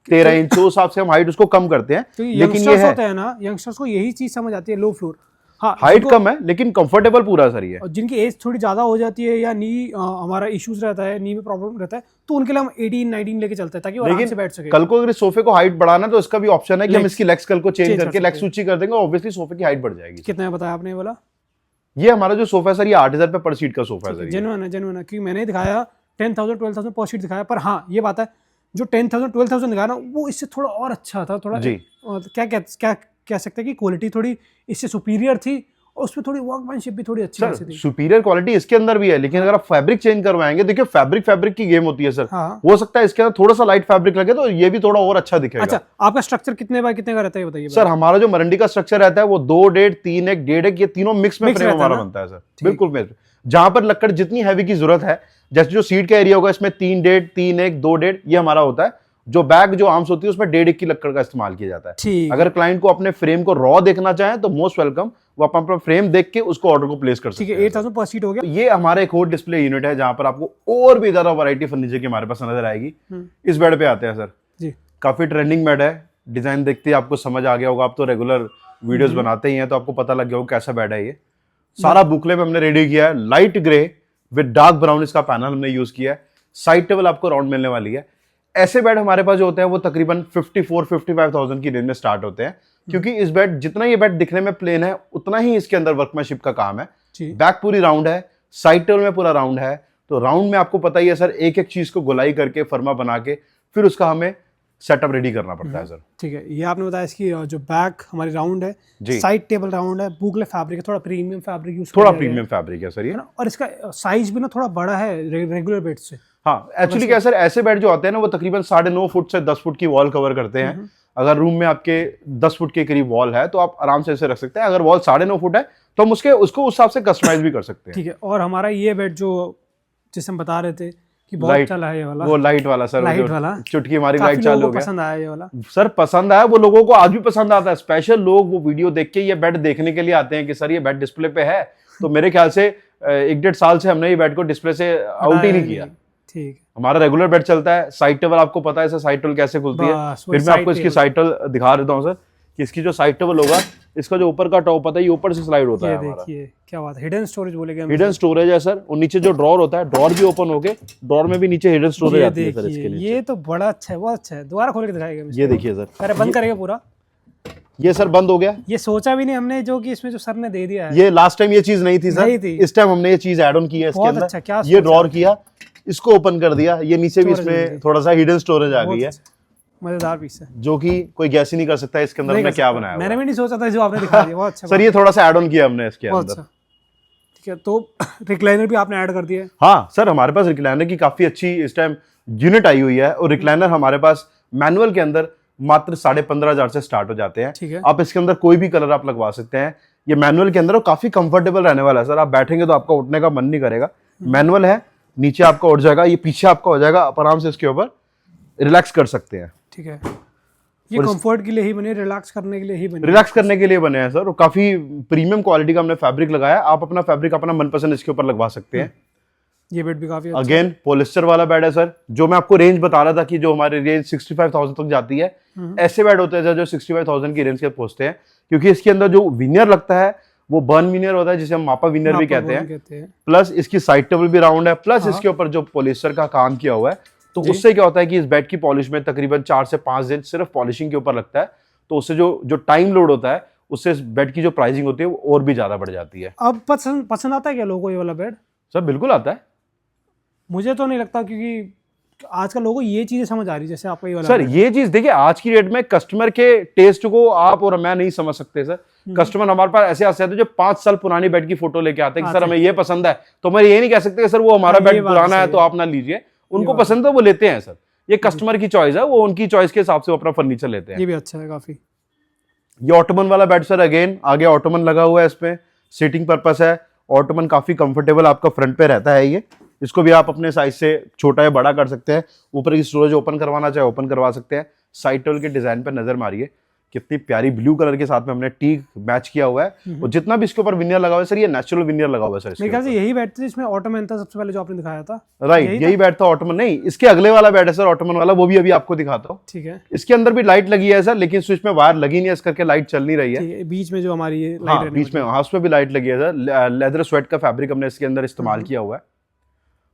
13 इंच। तो उस हिसाब से हम हाइट उसको कम करते हैं। लेकिन ये होता है ना, यंगस्टर्स को यही चीज समझ आती है, लो फ्लोर। हाँ, हाइट कम है लेकिन कंफर्टेबल पूरा सर ये। और जिनकी एज थोड़ी ज्यादा हो जाती है या नी हमारा इश्यूज रहता है, नी में प्रॉब्लम रहता है, तो उनके लिए हम 18-19 लेके चलते हैं ताकि वो आराम से बैठ सके। कल को अगर सोफे को हाइट बढ़ाना तो इसका भी ऑप्शन है कि हम इसकी लेग्स कल को चेंज करके लेग्स ऊंची कर देंगे, ऑब्वियसली सोफे की हाइट बढ़ जाएगी। कितना बताया आपने बोला? ये हमारा जो सोफा है सर, ये 8000 पर सीट का सोफा है सर। जेन्युइन है क्योंकि मैंने दिखाया 10,000-12,000 पर सीट दिखाया, पर हाँ ये बात है जो 10,000-12,000 दिखाया ना वो इससे थोड़ा और अच्छा था। थोड़ा क्या कह सकते हैं कि क्वालिटी थोड़ी इससे सुपीरियर थी, और उसमें थोड़ी वर्कमैनशिप भी थोड़ी अच्छी थी। सुपीरियर क्वालिटी इसके अंदर भी है, लेकिन अगर आप फैब्रिक चेंज करवाएंगे, देखिए फैब्रिक की गेम होती है सर। हो सकता है इसके अंदर थोड़ा सा लाइट फैब्रिक लगे तो ये भी थोड़ा और अच्छा दिखेगा। अच्छा, आपका स्ट्रक्चर कितने बाय कितने का रहता है बताइए सर? हमारा जो मरंडी का स्ट्रक्चर रहता है वो 2.5, 3.1, 1.5 ये तीनों मिक्स में फ्रेम हमारा बनता है सर। बिल्कुल, जहां पर लक्कड़ जितनी हैवी की जरूरत है, जैसे जो सीट का एरिया होगा इसमें 3.5, 3.1, 2.5 ये हमारा होता है। जो बैक जो आर्म्स होती है उसमें 1.5 की लक्कड़ का इस्तेमाल किया जाता है। अगर क्लाइंट को अपने फ्रेम को रॉ देखना चाहे तो मोस्ट वेलकम, वो अपना फ्रेम देख के उसको ऑर्डर को प्लेस कर सकते हैं। 8000 पर सीट हो गया। ये हमारा एक और डिस्प्ले यूनिट है जहां पर आपको और भी ज्यादा वैरायटी फर्नीचर की हमारे पास नजर आएगी। इस बेड पे आते हैं सर जी। काफी ट्रेंडिंग बेड है, डिजाइन देखते ही आपको समझ आ गया होगा। आप तो रेगुलर वीडियोस बनाते ही हैं तो आपको पता लग गया होगा कैसा बेड है। ये सारा बुकले में हमने रेडी किया है। Light grey with dark brown इसका पैनल हमने यूज किया है। साइड टेबल आपको राउंड मिलने वाली है। ऐसे बेड हमारे पास जो होते हैं वो तकरीबन 54-55,000 की रेंज में स्टार्ट होते हैं, क्योंकि इस बेड जितना ये बेड दिखने में प्लेन है उतना ही इसके अंदर वर्कमैनशिप का काम है। बैक पूरी राउंड है, साइड टेबल में पूरा राउंड है। तो राउंड में आपको पता ही है सर, एक एक चीज को गोलाई करके फर्मा बना के फिर उसका हमें सेटअप रेडी करना पड़ता है सर। ठीक है। ये आपने बताया इसकी जो बैक हमारी राउंड है, साइड टेबल राउंड है, बुकले फैब्रिक है, थोड़ा प्रीमियम फैब्रिक यूज थोड़ा प्रीमियम फैब्रिक है सर ये, और इसका साइज भी ना थोड़ा बड़ा है रेगुलर बेड से। हाँ एक्चुअली क्या सर, ऐसे बेड जो आते हैं ना वो तकरीबन 9.5 फुट से 10 फुट की वॉल कवर करते हैं। अगर रूम में आपके 10 फुट के करीब वॉल है तो आप आराम से इसे रख सकते हैं। अगर वॉल 9.5 फुट है तो हम उसको उस हिसाब से कस्टमाइज भी कर सकते हैं। ठीक है। और हमारा ये बेड जो जैसे हम बता रहे थे कि बहुत लाइट चला है ये वाला, वो लाइट वाला सर, लाइट जो वाला चुटकी हमारी काफी लाइट चालू लोगों हो को गया पसंद आया ये वाला। सर, पसंद आया, वो लोगों को आज भी पसंद आता है। स्पेशल लोग वो वीडियो देख के ये बेड देखने के लिए आते हैं कि सर ये बेड डिस्प्ले पे है। तो मेरे ख्याल से 1-1.5 साल से हमने ये बेड को डिस्प्ले से आउट ही नहीं किया। ठीक, हमारा रेगुलर बेड चलता है। साइड टेबल आपको पता है सर, साइड टेबल कैसे खुलती है। बस फिर मैं आपको इसकी साइड टेबल दिखा देता हूँ सर, कि इसकी जो साइड टेबल होगा, इसका जो ऊपर का टॉप होता है, ये ऊपर से स्लाइड होता है हमारा। देखिए क्या बात है, हिडन स्टोरेज बोलेंगे हम, हिडन स्टोरेज है सर। और नीचे जो ड्रॉर होता है, ड्रॉर भी ओपन होके ड्रॉर में भी नीचे हिडन स्टोरेज आती है सर इसके नीचे। ये तो बड़ा अच्छा है, बहुत अच्छा है। दोबारा खोल के दिखाएगा, ये देखिए सर, अरे बंद करेगा पूरा। ये सर बंद हो गया। ये सोचा भी नहीं हमने, जो कि इसमें जो सर ने दे दिया है। ये लास्ट टाइम ये चीज नहीं थी नहीं सर, थी। इस टाइम हमने ये चीज ऐड ऑन की है इसके बहुत अंदर। अच्छा, क्या ये ड्रॉर किया, इसको ओपन कर दिया, ये नीचे भी स्टोरेज मिल इसमें गई। थोड़ा सा हिडन स्टोरेज आ गई है, मजेदार पीस है, जो कि कोई गैस ही नहीं कर सकता इसके अंदर हमने क्या बनाया हुआ मैंने भी नहीं सोचा था, जो आपने दिखा दिया बहुत अच्छा। सर ये थोड़ा सा ऐड ऑन किया हमने इसके बहुत अंदर। अच्छा, ठीक है। तो रिक्लाइनर भी आपने ऐड कर दिया है। हाँ सर, हमारे पास रिक्लाइनर की काफी अच्छी इस टाइम यूनिट आई हुई है। और रिक्लाइनर हमारे पास मैनुअल के अंदर मात्र 15,500 से स्टार्ट हो जाते हैं। ठीक है। आप इसके अंदर कोई भी कलर आप लगवा सकते हैं। ये मैनुअल के अंदर और काफी कंफर्टेबल रहने वाला है सर। आप बैठेंगे तो आपका उठने का मन नहीं करेगा। मैनुअल है, नीचे आपका उठ जाएगा, ये पीछे आपका हो जाएगा, आप आराम से इसके ऊपर रिलैक्स कर सकते हैं। ठीक है, ये कंफर्ट के लिए ही बने, रिलैक्स करने के लिए ही बने, रिलैक्स करने के लिए बने हैं सर। और काफी प्रीमियम क्वालिटी का हमने फैब्रिक लगाया। आप अपना फैब्रिक अपना मनपसंद इसके ऊपर लगवा सकते हैं। ये बेड भी काफी अच्छा अगेन पॉलिस्टर वाला बेड है सर। जो मैं आपको रेंज बता रहा था कि जो हमारी रेंज 65,000 तक जाती है, ऐसे बेड होते हैं सर जो 65,000 की रेंज के पहुंचते हैं। क्योंकि इसके अंदर जो विनियर लगता है वो बर्न विनियर होता है, जिसे हम मापा विनियर भी कहते हैं। प्लस इसकी साइड टेबल भी राउंड है, प्लस इसके ऊपर जो पॉलिस्टर का काम किया हुआ है, तो उससे क्या होता है कि इस बेड की पॉलिश में तकरीबन 4 से 5 दिन सिर्फ पॉलिशिंग के ऊपर लगता है। तो उससे जो टाइम लोड होता है, उससे इस बेड की जो प्राइसिंग होती है वो और भी ज्यादा बढ़ जाती है। अब पसंद आता है क्या लोगों को ये वाला बेड? सर बिल्कुल आता है। मुझे तो नहीं लगता, क्योंकि आजकल लोगों को ये चीजें समझ आ रही है, जैसे आपका ये वाला सर ये चीज देखिए, आज की डेट में कस्टमर के टेस्ट को आप और मैं नहीं समझ सकते सर। कस्टमर हमारे पास ऐसे आते हैं जो 5 साल पुरानी बेड की फोटो लेके आते हैं कि सर हमें ये पसंद है। तो मैं ये नहीं कह सकते कि सर वो हमारा बेड पुराना है तो आप ना लीजिए। उनको पसंद है वो लेते हैं सर। ये कस्टमर की चॉइस है, वो उनकी चॉइस के हिसाब से अपना फर्नीचर लेते हैं। ये भी अच्छा है काफी। ये ऑटोमन वाला बेड सर, अगेन आगे ऑटोमन लगा हुआ है, इसमें सीटिंग पर्पस है। ऑटोमन काफी कंफर्टेबल आपका फ्रंट पे रहता है। ये इसको भी आप अपने साइज से छोटा या बड़ा कर सकते हैं। ऊपर की स्टोरेज ओपन करवाना चाहे ओपन करवा सकते हैं। साइड टेबल के डिजाइन पर नजर मारिए, कितनी प्यारी ब्लू कलर के साथ में हमने टीक मैच किया हुआ है। और जितना भी इसके ऊपर विनियर लगा हुआ है सर, ये नेचुरल विनियर लगा हुआ है सर। मेरे ख्याल से यही बेड था जिसमें ऑटोमन था सबसे पहले, जो आपने दिखाया था। राइट, यही बेड था ऑटोमन। नहीं, इसके अगले वाला बेड है सर ऑटोमन वाला, वो भी अभी आपको दिखाता हूँ। ठीक है। इसके अंदर भी लाइट लगी है सर, लेकिन स्विच में वायर लगी नहीं है, इस करके लाइट चल नहीं रही है। बीच में जो हमारी ये हाँ, बीच में हाँ, उसमें भी लाइट लगी है सर। लेदर स्वेट का फैब्रिक हमने इसके अंदर इस्तेमाल किया हुआ है।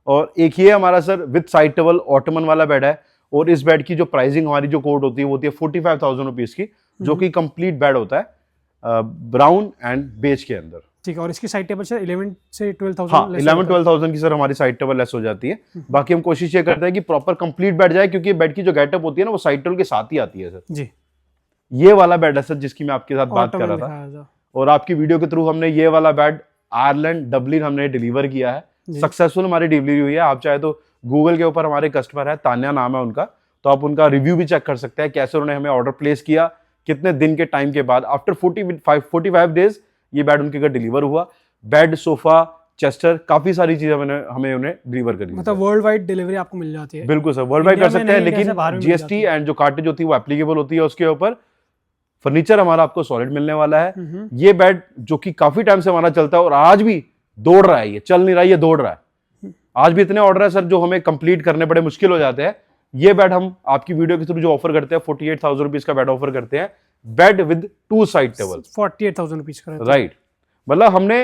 और एक ये हमारा sir with side table Ottoman वाला बेड है। और इस बेड की जो प्राइसिंग हमारी जो कोड होती है वो होती है 45,000 रुपीज की, जो कि कंप्लीट बेड होता है ब्राउन एंड बेज के अंदर। ठीक है। और इसकी साइड टेबल से 11 से 12,000, हाँ 11-12,000 की सर हमारी साइड टेबल लेस हो जाती है। बाकी हम कोशिश ये करते हैं कि प्रॉपर कंप्लीट बेड जाए, क्योंकि बेड की जो गेटअप होती है ना वो साइड टेबल के साथ ही आती है सर जी। ये वाला बेड है सर जिसकी मैं आपके साथ बात कर रहा था। और आपकी वीडियो के थ्रू हमने ये वाला बेड आयरलैंड डबलिन हमने डिलीवर किया है। सक्सेसफुल हमारी डिलीवरी हुई है। आप चाहे तो गूगल के ऊपर हमारे कस्टमर है, तान्या नाम है उनका, तो आप उनका रिव्यू भी चेक कर सकते हैं कैसे उन्होंने हमें ऑर्डर प्लेस किया, कितने दिन के टाइम के बाद। आफ्टर 45 डेज ये बेड उनके घर डिलीवर हुआ। बेड, सोफा, चेस्टर, काफी सारी चीजें हमें उन्हें डिलीवर करी। मतलब वर्ल्ड वाइड डिलीवरी आपको मिल जाती है? बिल्कुल सर, वर्ल्ड वाइड कर सकते हैं, लेकिन जीएसटी एंड जो कार्टेज होती है वो एप्लीकेबल होती है उसके ऊपर। फर्नीचर हमारा आपको सॉलिड मिलने वाला है। ये बेड जो कि काफी टाइम से हमारा चलता है और आज भी दौड़ रहा है, ये चल नहीं रहा है, ये दौड़ रहा है। आज भी इतने ऑर्डर है सर जो हमें कंप्लीट करने बड़े मुश्किल हो जाते हैं। ये बेड हम आपकी वीडियो के थ्रू जो ऑफर करते हैं 48,000 रुपीज का बेड ऑफर करते हैं, bed with 2 side table 48,000 rupees का। राइट, मतलब हमने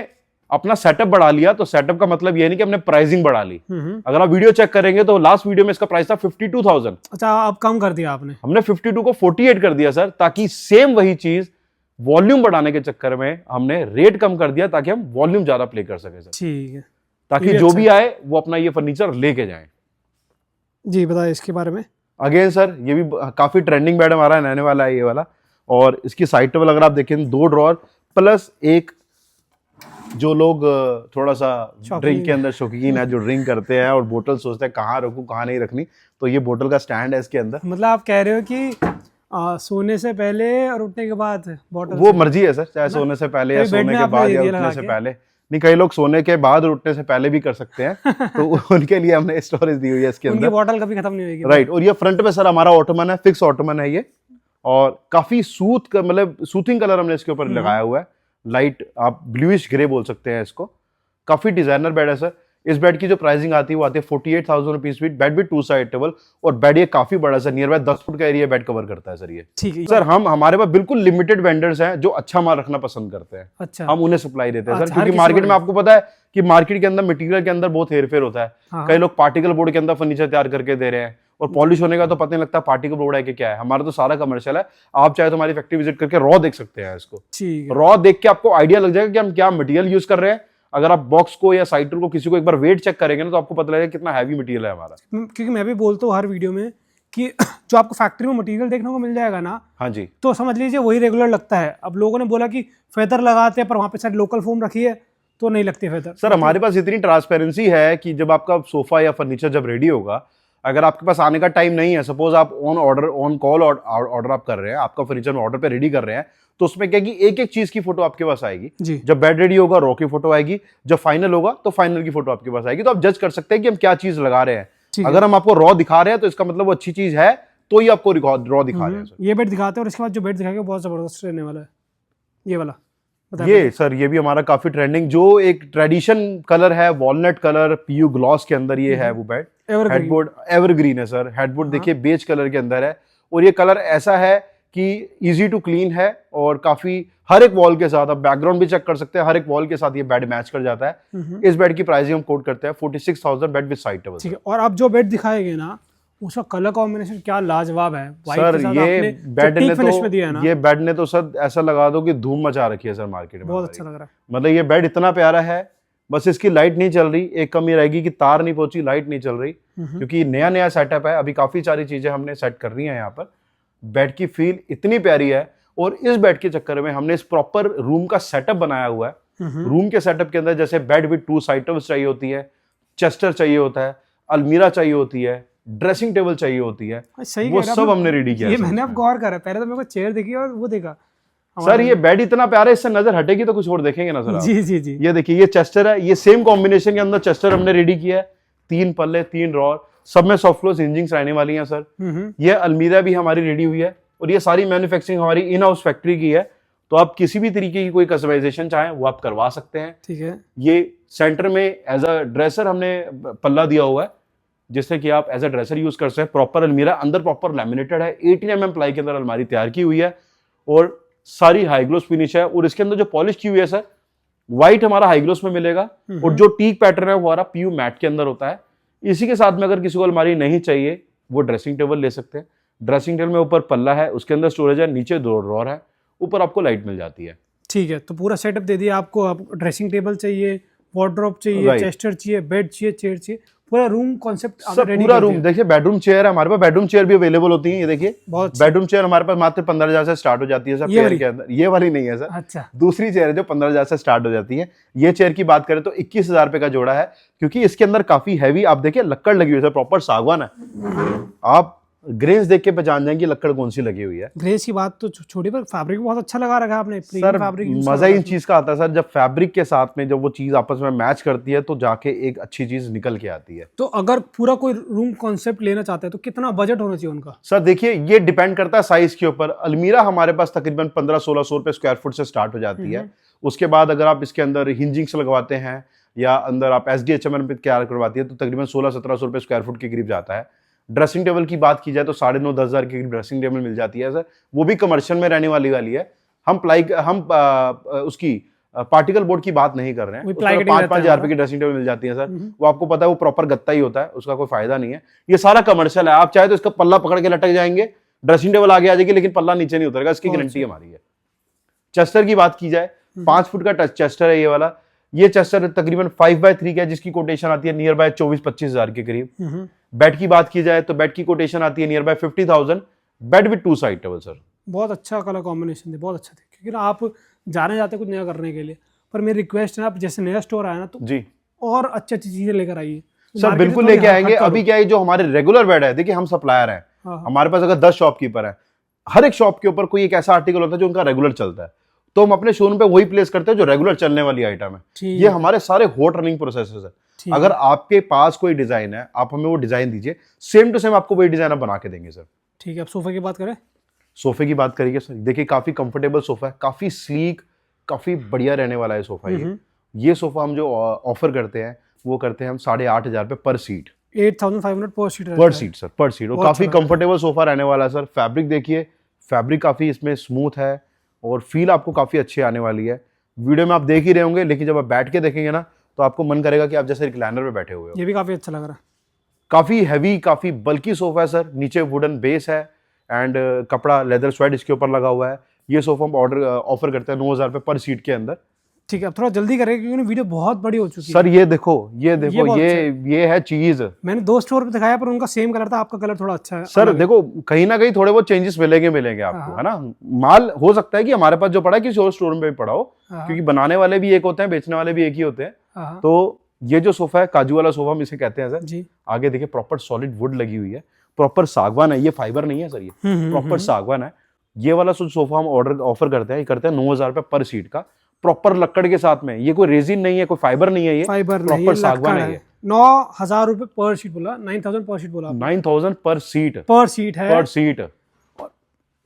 अपना सेटअप बढ़ा लिया। तो सेटअप का मतलब ये नहीं कि हमने प्राइसिंग बढ़ा ली। अगर आप वीडियो चेक करेंगे तो लास्ट वीडियो में इसका प्राइस था 52,000। अच्छा, अब कम कर दिया आपने? हमने 52 को 48 कर दिया सर, ताकि सेम वही चीज वॉल्यूम बढ़ाने के चक्कर में हमने रेट कम कर दिया, ताकि हम वॉल्यूम ज्यादा प्ले कर सके सर। ठीक है, ताकि जो भी आए वो अपना ये फर्नीचर लेके जाए। जी बताइए इसके बारे में। अगेन सर ये भी काफी ट्रेंडिंग बेड हमारा रहने वाला है ये वाला। और इसकी साइड टेबल अगर आप देखें 2 ड्रॉर प्लस एक, जो लोग थोड़ा सा ड्रिंक के अंदर शौकीन है, जो ड्रिंक करते हैं और बोतल सोचते हैं कहाँ रखूं कहाँ नहीं रखनी, तो ये बोतल का स्टैंड है इसके अंदर। मतलब आप कह रहे हो कि सोने से पहले और उठने के बाद बोतल? वो मर्जी है सर, चाहे सोने से पहले या सोने के बाद या उठने से पहले। नहीं, कई लोग सोने के बाद और उठने से पहले भी कर सकते हैं तो उनके लिए हमने स्टोरेज दी हुई है इसके उनकी अंदर। बॉटल कभी खत्म नहीं होगी। राइट, और ये फ्रंट पे सर हमारा ऑटोमन है, फिक्स ऑटोमन है ये, और काफी मतलब सूथिंग कलर हमने इसके ऊपर लगाया हुआ है, लाइट आप ब्लूइश ग्रे बोल सकते हैं इसको। काफी डिजाइनर बेड है सर। इस बेड की जो प्राइसिंग आती है वो आती है 48,000 रुपीज फीट, बेड भी 2 साइड टेबल, और बेड ये काफी बड़ा सर, नियर बाय 10 फुट का एरिया बेड कवर करता है सर ये। ठीक है सर हमारे पास बिल्कुल लिमिटेड वेंडर्स हैं जो अच्छा माल रखना पसंद करते हैं। अच्छा, हम उन्हें सप्लाई देते हैं सर, अच्छा, हर क्योंकि किसी मार्केट को में आपको पता है कि मार्केट के अंदर मटेरियल के अंदर बहुत हेरफेर होता है। हाँ। कई लोग पार्टिकल बोर्ड के अंदर फर्नीचर तैयार करके दे रहे हैं और पॉलिश होने का तो पता नहीं लगता पार्टिकल बोर्ड है कि क्या है। हमारा तो सारा कमर्शियल है, आप चाहे तो हमारी फैक्ट्री विजिट करके रॉ देख सकते हैं इसको। ठीक है। रॉ देख के आपको आइडिया लग जाएगा कि हम क्या मटेरियल यूज कर रहे हैं। अगर आप बॉक्स को या साइड को किसी को एक बार वेट चेक करेंगे ना तो आपको पता लगेगा कितना हैवी मटेरियल है हमारा। क्योंकि मैं भी बोलता हूँ हर वीडियो में कि जो आपको फैक्ट्री में मटेरियल देखने को मिल जाएगा ना, हाँ जी, तो समझ लीजिए वही रेगुलर लगता है। अब लोगों ने बोला कि फेदर लगाते हैं पर वहाँ पे शायद लोकल फोम रखी है तो नहीं लगती फेदर। सर हमारे पास इतनी ट्रांसपेरेंसी है कि जब आपका सोफा या फर्नीचर जब रेडी होगा, अगर आपके पास आने का टाइम नहीं है, सपोज आप ऑन कॉल ऑर्डर आप कर रहे हैं, आपका फर्नीचर में ऑर्डर पे रेडी कर रहे हैं, तो उसमें क्या कि एक एक चीज की फोटो आपके पास आएगी जी। जब बेड रेडी होगा रॉ की फोटो आएगी, जब फाइनल होगा तो फाइनल की फोटो आपके पास आएगी, तो आप जज कर सकते हैं कि हम क्या चीज लगा रहे हैं। अगर हम आपको रॉ दिखा रहे हैं तो इसका मतलब वो अच्छी चीज है, तो ही आपको रॉ दिखा रहे हैं सर। ये बेड दिखाते हैं और इसके बाद जो बेड दिखाएंगे बहुत जबरदस्त रहने वाला है ये वाला। ये सर ये भी हमारा काफी ट्रेंडिंग, जो एक ट्रेडिशन कलर है, वॉलनट कलर पीयू ग्लॉस के अंदर ये है वो बेड। हेडबोर्ड एवरग्रीन है सर, हेडबोर्ड देखिए बेज कलर के अंदर है, और ये कलर ऐसा है कि इजी टू क्लीन है, और काफी हर एक वॉल के साथ आप बैकग्राउंड भी चेक कर सकते हैं, हर एक वॉल के साथ ये बेड मैच कर जाता है। इस बेड की प्राइसिंग हम कोट करते हैं 46,000 बेड विद साइड टेबल। ठीक है, और आप जो बेड दिखाएंगे ना उसका कलर कॉम्बिनेशन क्या लाजवाब है। सर ये बेड ने तो दिया है ना, ये बेड ने तो सर ऐसा लगा दो कि धूम मचा रखी है सर मार्केट में। बहुत अच्छा लग रहा है। मतलब ये बेड इतना प्यारा है, बस इसकी लाइट नहीं चल रही, एक कमी रहेगी कि तार नहीं पहुंची, लाइट नहीं चल रही, क्योंकि नया नया सेटअप है, अभी काफी सारी चीजें हमने सेट कर रही हैं यहाँ पर। बेड की फील इतनी प्यारी है, और इस बेड के चक्कर में हमने इस प्रॉपर रूम का सेटअप बनाया हुआ है। रूम के सेटअप के अंदर जैसे बेड विद 2 साइड टेबल्स चाहिए होती है, चेस्टर चाहिए होता है, अलमीरा चाहिए होती है, ड्रेसिंग टेबल चाहिए होती है, वो सब हमने रेडी किया। ये मैंने अब गौर करा, पहले तो मेरे को चेयर देखी और वो देखा। सर ये बेड इतना प्यारा है, इससे नजर हटेगी तो कुछ और देखेंगे ना सर आप। जी जी जी। ये देखिए ये चेस्टर है, ये सेम कॉम्बिनेशन के अंदर चेस्टर हमने रेडी किया है, 3 पल्ले 3 ड्रॉर, सब में सॉफ्ट क्लोज हिंजिंग्स रहने वाली हैं सर। ये अलमीरा भी हमारी रेडी हुई है, और ये सारी मैन्युफैक्चरिंग हमारी इन हाउस फैक्ट्री की है, तो आप किसी भी तरीके की कोई कस्टमाइजेशन चाहें वो आप करवा सकते हैं। ठीक है। ये सेंटर में एज अ ड्रेसर हमने पल्ला दिया हुआ है, जिससे कि आप एज अ ड्रेसर यूज कर सकते हैं। प्रॉपर अलमीरा अंदर प्रॉपर लैमिनेटेड है, 18 mm प्लाई के अंदर अलमारी तैयार की हुई है, और सारी हाई ग्लोस फिनिश है, और इसके अंदर जो पॉलिश की हुई है सर, व्हाइट हमारा हाई ग्लोस में मिलेगा, और जो टीक पैटर्न है वो हमारा पीयू मैट के अंदर होता है। इसी के साथ में अगर किसी को अलमारी नहीं चाहिए वो ड्रेसिंग टेबल ले सकते हैं। ड्रेसिंग टेबल में ऊपर पल्ला है, उसके अंदर स्टोरेज है, नीचे 2 ड्रॉर है, ऊपर आपको लाइट मिल जाती है। ठीक है, तो पूरा सेटअप दे दिया आपको। आप ड्रेसिंग टेबल चाहिए, वार्डरोब चाहिए, चेस्टर चाहिए, बेड चाहिए, चेयर चाहिए, पूरा रूम कॉन्सेप्ट सब पूरा रूम। देखिए बेडरूम चेयर है हमारे पास, बेडरूम चेयर भी अवेलेबल होती है। ये देखिए बेडरूम चेयर हमारे पास मात्र 15,000 से स्टार्ट हो जाती है सर। पेयर के अंदर ये वाली नहीं है सर, अच्छा दूसरी चेयर है जो 15,000 से स्टार्ट हो जाती है। ये चेयर की बात करें तो 21,000 रुपए का जोड़ा है, क्योंकि इसके अंदर काफी हैवी आप देखिए लक्कड़ लगी हुई है सर, प्रॉपर सागवान है। आप ग्रेस देख के पहचान जाएंगे लक्कड़ कौन सी लगी हुई है। ग्रेस की बात तो छोटी, पर फैब्रिक बहुत अच्छा लगा रखा है आपने। सर मजा ही इन चीज का आता है सर, जब फैब्रिक के साथ में जब वो चीज आपस में मैच करती है तो जाके एक अच्छी चीज निकल के आती है। तो अगर पूरा कोई रूम कॉन्सेप्ट लेना चाहता है तो कितना बजट होना चाहिए उनका? सर देखिए ये डिपेंड करता है साइज के ऊपर। अलमीरा हमारे पास तकरीबन 1500-1600 रुपए स्क्वायर फुट से स्टार्ट हो जाती है। उसके बाद अगर आप इसके अंदर हिंजिंग्स लगवाते हैं या अंदर आप SDHML पे तैयार करवाती है तो तकरीबन 1600-1700 रुपए स्क्वायर फुट के करीब जाता है। ड्रेसिंग टेबल की बात की जाए तो 9,500-10,000 के करीब ड्रेसिंग टेबल मिल जाती है सर, वो भी कमर्शियल में रहने वाली है। हम उसकी पार्टिकल बोर्ड की बात नहीं कर रहे हैं, 5,000 रुपए की ड्रेसिंग टेबल मिल जाती है सर। वो आपको पता है वो प्रॉपर गत्ता ही होता है, उसका कोई फायदा नहीं है। ये सारा कमर्शियल है, आप चाहे तो इसका पल्ला पकड़ के लटक जाएंगे, ड्रेसिंग टेबल आगे आ जाएगी, लेकिन पल्ला नीचे नहीं उतरेगा, इसकी गारंटी हमारी है। चेस्टर की बात की जाए 5 फुट का चेस्टर है ये वाला। ये चेस्टर तकरीबन 5x3 का है, जिसकी कोटेशन आती है नियर बाय 24-25 हजार के करीब। बेड की बात की जाए तो बेड की कोटेशन आती है near by 50,000, bed with 2 side table sir. बहुत अच्छा कलर कॉम्बिनेशन थे, बहुत अच्छा थे, क्योंकि ना आप जाने जाते कुछ नया करने के लिए, पर मेरी रिक्वेस्ट है आप जैसे नया स्टोर आया ना तो जी और अच्छी अच्छी चीजें लेकर आइए सर। बिल्कुल लेके आएंगे। अभी क्या है जो हमारे रेगुलर बेड है, देखिए हम सप्लायर हैं, हमारे पास अगर 10 शॉपकीपर है, हर एक शॉप के ऊपर कोई एक ऐसा आर्टिकल होता है जो उनका रेगुलर चलता है, तो हम अपने शोरूम पे वही प्लेस करते हैं जो रेगुलर चलने वाली आइटम है। ठीक ये हमारे सारे हॉट रनिंग प्रोसेसेस है। ठीक अगर आपके पास कोई डिजाइन है, आप हमें वो डिजाइन दीजिए, सेम टू सेम आपको वही डिजाइन बना के देंगे सर। ठीक है, अब सोफे की बात करें। सोफे की बात करिए सर, देखिए काफी कंफर्टेबल सोफा है, काफी स्लीक, काफी बढ़िया रहने वाला है सोफा। ये सोफा हम जो ऑफर करते हैं वो करते हैं हम 8,500 रुपए पर सीट। 8,500 पर सीट पर सीट सर, पर सीट। और बहुत काफी अच्छा कंफर्टेबल सोफा रहने वाला है सर। फैब्रिक देखिए, फैब्रिक काफी इसमें स्मूथ है और फील आपको काफी अच्छी आने वाली है। वीडियो में आप देख ही रहे होंगे, लेकिन जब आप बैठ के देखेंगे ना तो आपको मन करेगा कि आप जैसे रिक्लाइनर पे बैठे हुए हो। ये भी काफी अच्छा लग रहा है। काफी हैवी, काफी बल्की सोफा है सर। नीचे वुडन बेस है एंड कपड़ा लेदर स्वेड इसके ऊपर लगा हुआ है। ये सोफा हम ऑफर करते हैं 9,000 रुपए पर सीट के अंदर। ठीक है, अब थोड़ा जल्दी करेंगे क्योंकि वीडियो बहुत बड़ी हो चुकी है सर। ये देखो, ये है चीज। मैंने 2 स्टोर पे दिखाया पर उनका सेम कलर था, आपका कलर थोड़ा अच्छा है सर। देखो कहीं ना कहीं थोड़े बहुत चेंजेस मिलेंगे आपको, है ना। माल हो सकता है कि हमारे पास जो पड़ा है किसी और स्टोर में भी पड़ा हो, क्योंकि बनाने वाले भी एक होते हैं, बेचने वाले भी एक ही होते हैं। तो ये जो सोफा है, काजू वाला सोफा हम इसे कहते हैं सर जी। आगे देखिए प्रॉपर सॉलिड वुड लगी हुई है, प्रॉपर सागवान है, ये फाइबर नहीं है सर, ये प्रॉपर सागवान है। ये वाला सोफा हम ऑफर करते हैं, ये करते हैं 9,000 रुपए पर सीट का, प्रॉपर लकड़ के साथ में। ये कोई रेजिन नहीं है, कोई फाइबर नहीं है, ये प्रॉपर सागवान है। 9,000 रुपए पर सीट बोला, 9,000 पर सीट बोला, 9,000 पर सीट है, पर सीट।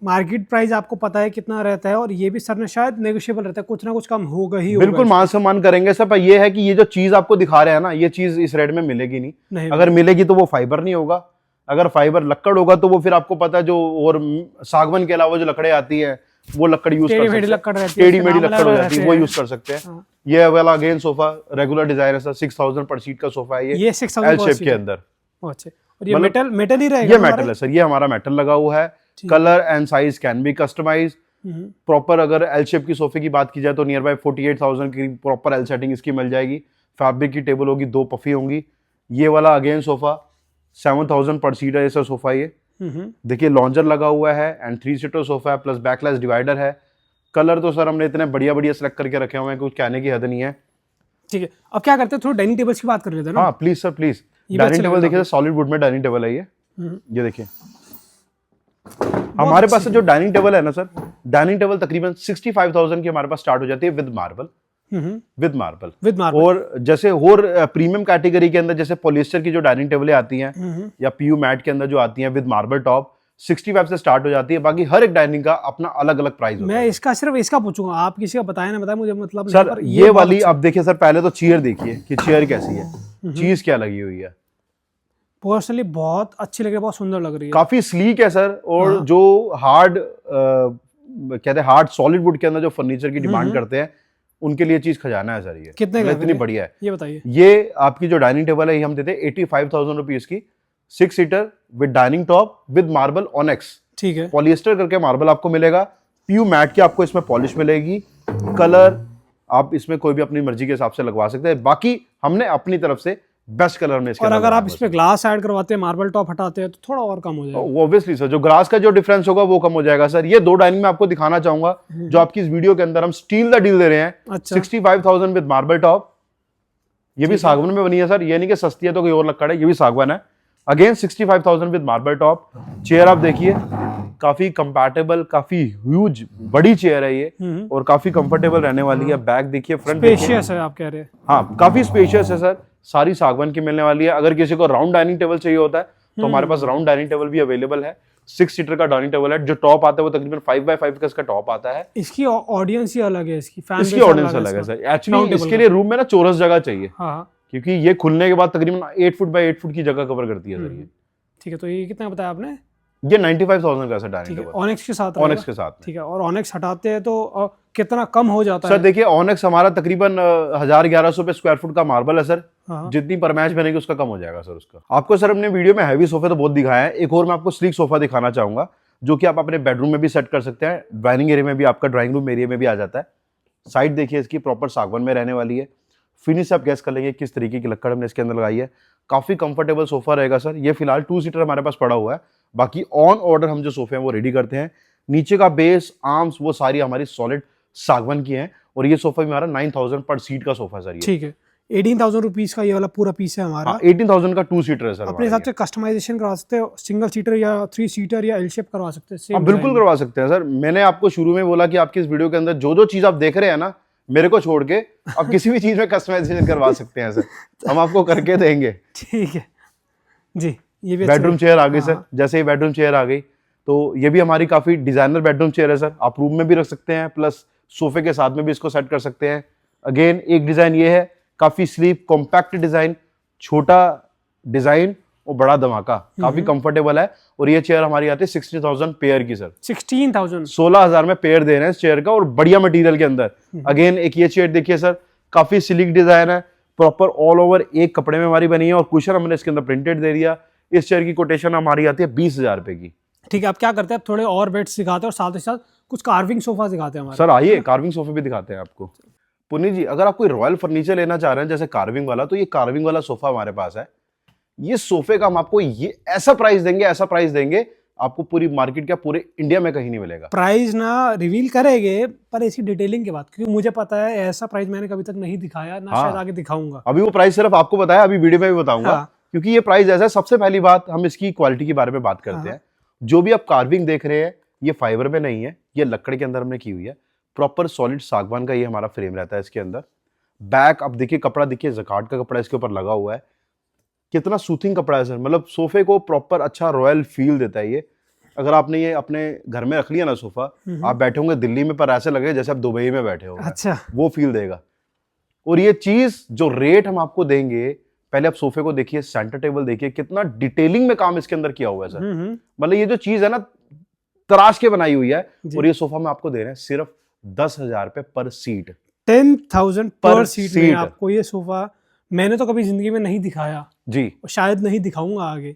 मार्केट प्राइस आपको पता है कितना रहता है, और ये भी सर ने शायद नेगोशिएबल रहता है, कुछ ना कुछ कम होगा ही होगा। बिल्कुल मान सम्मान करेंगे सर, पर ये है कि ये जो चीज आपको दिखा रहे हैं ना, ये चीज इस रेट में मिलेगी नहीं। अगर मिलेगी तो वो फाइबर नहीं होगा, अगर फाइबर लकड़ होगा तो वो फिर आपको पता है जो और सागवान के अलावा जो लकड़े आती है वो लकड़ यूज कर सकते हैं, टेढ़ी मेढ़ी लकड़ हो जाती है, वो यूज कर सकते हैं। ये वाला अगेन सोफा रेगुलर डिजाइन है सर, 6,000 पर सीट का सोफा है ये 6,000 एल शेप के अंदर। अच्छा, और ये मेटल ही रहेगा? ये मेटल है सर, ये हमारा मेटल लगा हुआ है। Colour and size can be customise. Proper अगर एल शेप की सोफे की बात की जाए तो नियर बाय 48,000 की प्रॉपर एल सेटिंग इसकी मिल जाएगी। फैब्रिक की टेबल होगी, 2 पफी होंगी। ये वाला अगेन सोफा 7,000 पर सीट है ये सर सोफा। ये देखिए लॉन्जर लगा हुआ है एंड 3 सीटर सोफा है, प्लस बैकलेस डिवाइडर है। कलर तो सर हमने इतने बढ़िया बढ़िया सेलेक्ट करके रखे हुए हैं, कुछ कहने की हद नहीं है। ठीक है, अब क्या करते हैं, थोड़ा डाइनिंग टेबल्स की बात कर लेते हैं ना। हाँ please sir, please. Dining table देखिए, सॉलिड वुड में डाइनिंग टेबल है ये देखिए। हमारे पास जो डाइनिंग टेबल है ना सर, डाइनिंग टेबल तकरीबन 65,000 की हमारे पास स्टार्ट हो जाती है विद मार्बल। With marble. और जैसे और प्रीमियम कैटेगरी के अंदर जैसे पॉलिएस्टर की जो डाइनिंग टेबलें आती हैं या पीयू मैट के अंदर जो आती हैं विद मार्बल टॉप, 65 से स्टार्ट हो जाती है। बाकी हर एक डाइनिंग का अपना अलग अलग प्राइस होता है। मैं इसका सिर्फ इसका पूछूंगा, आप किसी का बताया ना बताया मुझे मतलब सर। ये वाली आप देखिए सर, पहले तो चेयर देखिए कि चेयर कैसी है, चीज क्या लगी हुई है। पर्सनली बहुत अच्छी लग रही है, बहुत सुंदर लग रही है, काफी स्लीक है सर। और जो हार्ड कहते हैं हार्ड सॉलिड वुड के अंदर जो फर्नीचर की डिमांड करते हैं उनके लिए चीज खजाना है सर। ये कितने का इतनी बढ़िया है, ये बताइए। ये आपकी जो डाइनिंग टेबल है ये हम देते हैं 85,000 रुपीज की, 6 seater with dining top with marble onyx. ठीक है, पॉलिएस्टर करके मार्बल आपको मिलेगा, पीयू मैट की आपको इसमें पॉलिश मिलेगी। कलर आप इसमें कोई भी अपनी मर्जी के हिसाब से लगवा सकते हैं, बाकी हमने अपनी तरफ से बेस्ट कलर में इसके। और अगर आप इसमें ग्लास ऐड करवाते हैं, मार्बल टॉप हटाते हैं तो थोड़ा और कम हो जाएगा। ऑब्वियसली सर, जो ग्लास का जो डिफरेंस होगा वो कम हो जाएगा सर। ये 2 डाइनिंग में आपको दिखाना चाहूंगा जो आपकी इस वीडियो के अंदर हम स्टील द डील दे रहे हैं। अच्छा। 65,000 विद मार्बल टॉप। ये भी सागवान में बनी है सर, ये नहीं कि सस्ती है तो कोई और लकड़ है, ये भी सागवान है। Again 65,000 with marble top. Chair आप देखिए, काफी कंपैटिबल, काफी ह्यूज बड़ी चेयर है ये और काफी कंफर्टेबल रहने वाली है। बैक देखिए, फ्रंट स्पेशियस है आप कह रहे हैं। हाँ काफी स्पेशियस है सर, सारी सागवान की मिलने वाली है। अगर किसी को राउंड डाइनिंग टेबल चाहिए होता है तो हमारे पास राउंड डाइनिंग टेबल भी अवेलेबल है। 6 सीटर का डाइनिंग टेबल है, जो टॉप आता है वो तकरीबन 5x5 का इसका टॉप आता है। इसकी ऑडियंस ही अलग है, इसकी ऑडियंस अलग है सर। एक्चुअली इसके लिए रूम में ना चौरस जगह चाहिए, क्योंकि ये खुलने के बाद तकरीबन 8 फुट बाय 8 फुट की जगह कवर करती है सर ये। ठीक है, तो ये कितना बताया आपने? ये 95,000 का सर डाइनिंग टेबल, ऑनेक्स के साथ। ऑनेक्स के साथ। ठीक है, और ऑनेक्स हटाते हैं तो कितना कम हो जाता है? सर देखिए, ऑनेक्स हमारा तकरीबन 1,000-1,100 रुपए स्क्वायर फुट का मार्बल है सर। जितनी परमैच बनेगी उसका कम हो जाएगा सर उसका। आपको सर अपने वीडियो में हैवी सोफे तो बहुत दिखाया है, एक और मैं आपको स्लीक सोफा दिखाना चाहूंगा जो कि आप अपने बेडरूम में भी सेट कर सकते हैं, डाइनिंग एरिया में भी, आपका ड्राइंग रूम एरिया में भी आ जाता है। साइड देखिए इसकी प्रॉपर सागवान में रहने वाली है। फिनिश आप गैस कर लेंगे किस तरीके की लकड़ हमने इसके अंदर लगाई है। काफी कंफर्टेबल सोफा रहेगा सर। ये फिलहाल 2 सीटर हमारे पास पड़ा हुआ है, बाकी ऑन ऑर्डर हम जो सोफे हैं वो रेडी करते हैं। नीचे का बेस, आर्म्स, वो सारी हमारी सॉलिड सागवान की हैं। और ये सोफा भी हमारा 9,000 पर सीट का सोफा सर। ठीक है, 18,000 रुपीज का ये वाला पूरा पीस है हमारा। 18,000 का 2 सीटर है सर। अपने हिसाब से कस्टमाइजेशन करवा सकते हो, सिंगल सीटर या 3 सीटर या एल शेप करवा सकते हैं। आप बिल्कुल करवा सकते हैं सर। मैंने आपको शुरू में बोला कि आपकी इस वीडियो के अंदर जो जो चीज आप देख रहे हैं ना, मेरे को छोड़ के आप किसी भी चीज में कस्टमाइजेशन करवा सकते हैं सर। हम आपको करके देंगे। ठीक है जी। ये भी बेडरूम चेयर आ गई सर। जैसे ही बेडरूम चेयर आ गई तो ये भी हमारी काफी डिजाइनर बेडरूम चेयर है सर। आप रूम में भी रख सकते हैं, प्लस सोफे के साथ में भी इसको सेट कर सकते हैं। अगेन एक डिजाइन ये है, काफी स्लीप कॉम्पैक्ट डिजाइन, छोटा डिजाइन और बड़ा धमाका, काफी कंफर्टेबल है। और ये चेयर हमारी आती है 60,000 पेयर की सर। 16,000 में पेयर दे रहे हैं इस चेयर का, और बढ़िया मटेरियल के अंदर। अगेन एक ये चेयर देखिए सर, काफी स्लीक डिजाइन है, प्रॉपर ऑल ओवर एक कपड़े में हमारी बनी है, और कुशन हमने इसके अंदर प्रिंटेड दे दिया। इस चेयर की कोटेशन हमारी आती है 20,000 रुपए की। ठीक है, आप क्या करते हैं, आप थोड़े और बेड्स दिखाते हैं और साथ ही साथ कुछ कार्विंग सोफा दिखाते हैं हमारे। सर आइए कार्विंग सोफे भी दिखाते हैं आपको। पुनीत जी, अगर आप कोई रॉयल फर्नीचर लेना चाह रहे हैं जैसे कार्विंग वाला, तो ये कार्विंग वाला सोफा हमारे पास है। ये सोफे का हम आपको ये ऐसा प्राइस देंगे आपको पूरी मार्केट का पूरे इंडिया में कहीं नहीं मिलेगा। प्राइस ना रिवील करेंगे पर ऐसी डिटेलिंग के बाद, क्योंकि मुझे पता है ऐसा प्राइस मैंने कभी तक नहीं दिखाया ना। शायद आगे दिखाऊंगा। अभी वो प्राइस सिर्फ आपको बताया, अभी वीडियो में भी बताऊंगा। क्योंकि ये प्राइस ऐसा है। सबसे पहली बात, हम इसकी क्वालिटी के बारे में बात करते हैं। जो भी आप कार्विंग देख रहे हैं, ये फाइबर में नहीं है, ये लकड़ के अंदर हमने की हुई है। प्रॉपर सॉलिड सागवान का ये हमारा फ्रेम रहता है इसके अंदर। बैक अब देखिए, कपड़ा देखिए, जकार्ड का कपड़ा इसके ऊपर लगा हुआ है। कितना सूथिंग कपड़ा है सर, मतलब सोफे को प्रॉपर अच्छा रॉयल फील देता है ये। अगर आपने ये अपने घर में रख लिया ना सोफा, आप बैठे होंगे दिल्ली में, पर ऐसे लगेगा जैसे आप दुबई में बैठे हो। अच्छा, वो फील देगा। और ये चीज जो रेट हम आपको देंगे, पहले आप सोफे को देखिए, सेंटर टेबल देखिए, कितना डिटेलिंग में काम इसके अंदर किया हुआ है सर। मतलब ये जो चीज है ना, तराश के बनाई हुई है। और ये सोफा हम आपको दे रहे हैं सिर्फ 10,000 रुपए पर सीट। 10,000 पर सीट में आपको ये सोफा मैंने तो कभी जिंदगी में नहीं दिखाया जी, शायद नहीं दिखाऊंगा आगे।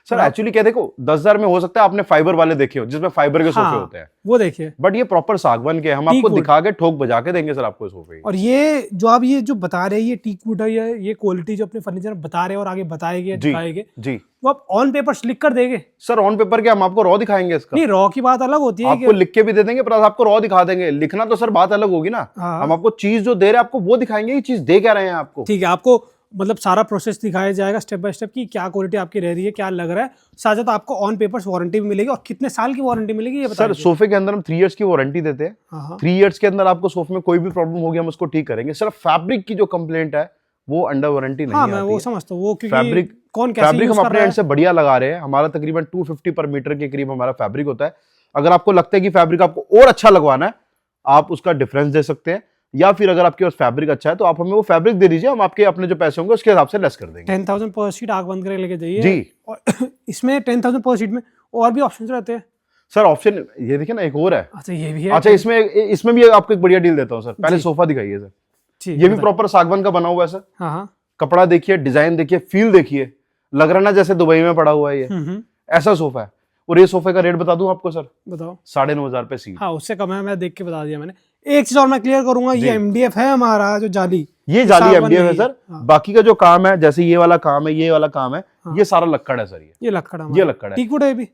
सर एक्चुअली क्या, देखो 10,000 में हो सकता है आपने फाइबर वाले देखे हो जिसमें फाइबर के सोफे होते हैं, वो देखिए, बट ये प्रॉपर सागवान के, हम आपको दिखा के ठोक बजा के देंगे सर आपको सोफे। और ये जो आप ये जो बता रहे हैं, ये टीक वुड है, ये क्वालिटी जो अपने फर्नीचर बता रहे हैं और आगे बताएंगे दिखाएंगे जी, वो आप ऑन पेपर लिख कर देंगे सर। ऑन पेपर क्या, हम आपको रॉ दिखाएंगे इसका। नहीं, रॉ की बात अलग होती है, आपको लिख के भी दे देंगे, प्लस आपको रॉ दिखा देंगे। लिखना तो सर बात अलग होगी ना। हम आपको चीज जो दे रहे हैं आपको वो दिखाएंगे, ये चीज दे क्या रहे हैं आपको। ठीक है, आपको मतलब सारा प्रोसेस दिखाया जाएगा स्टेप बाय स्टेप की क्या क्वालिटी आपकी रह रही है, क्या लग रहा है। साथ साथ आपको ऑन पेपर्स वारंटी भी मिलेगी। और कितने साल की वारंटी मिलेगी ये बताइए। सर सोफे के अंदर हम 3 इयर्स की वारंटी देते हैं। 3 इयर्स के अंदर आपको सोफे में कोई भी प्रॉब्लम होगी हम उसको ठीक करेंगे। सिर्फ फैब्रिक की जो कंप्लेंट है वो अंडर वारंटी नहीं आती। मैं वो समझता हूँ, वो क्योंकि फैब्रिक कौन कैसे फैब्रिक हम अपने एंड से बढ़िया लगा रहे हैं। हमारा तकरीबन 250 पर मीटर के करीब हमारा फैब्रिक होता है। अगर आपको लगता है कि फैब्रिक आपको और अच्छा लगवाना है, आप उसका डिफरेंस दे सकते हैं, या फिर अगर आपके पास फैब्रिक अच्छा है तो आप हमें वो फैब्रिक दे दीजिए, हम आपके अपने जो पैसे होंगे उसके हिसाब से लेस कर देंगे। 10,000 पर सीट आग बंद करके लेके जाइए जी। और इसमें 10,000 पर सीट में और भी ऑप्शन रहते हैं सर। ऑप्शन ये देखिए ना, एक और है। अच्छा, ये भी है। अच्छा, इसमें भी आपको एक बढ़िया डील देता हूँ सर। पहले सोफा दिखाइए सर। ये भी प्रॉपर सागवान का बना हुआ है सर। हाँ, कपड़ा देखिए, डिजाइन देखिए, फील देखिए, लग रहा ना जैसे दुबई में पड़ा हुआ है ये। ऐसा सोफा है। और ये सोफे का रेट बता दूं आपको सर, बताओ। 9,500 रुपए सीट। हाँ, उससे कम है, मैं देख के बता दिया मैंने। एक चीज और मैं क्लियर करूंगा, ये MDF है हमारा जो जाली, ये जाली MDF है सर। बाकी का जो काम है, जैसे ये वाला काम है, ये वाला काम है, ये सारा लक्कड़ है सर। ये लक्कड़ है। टीक वुड है भी,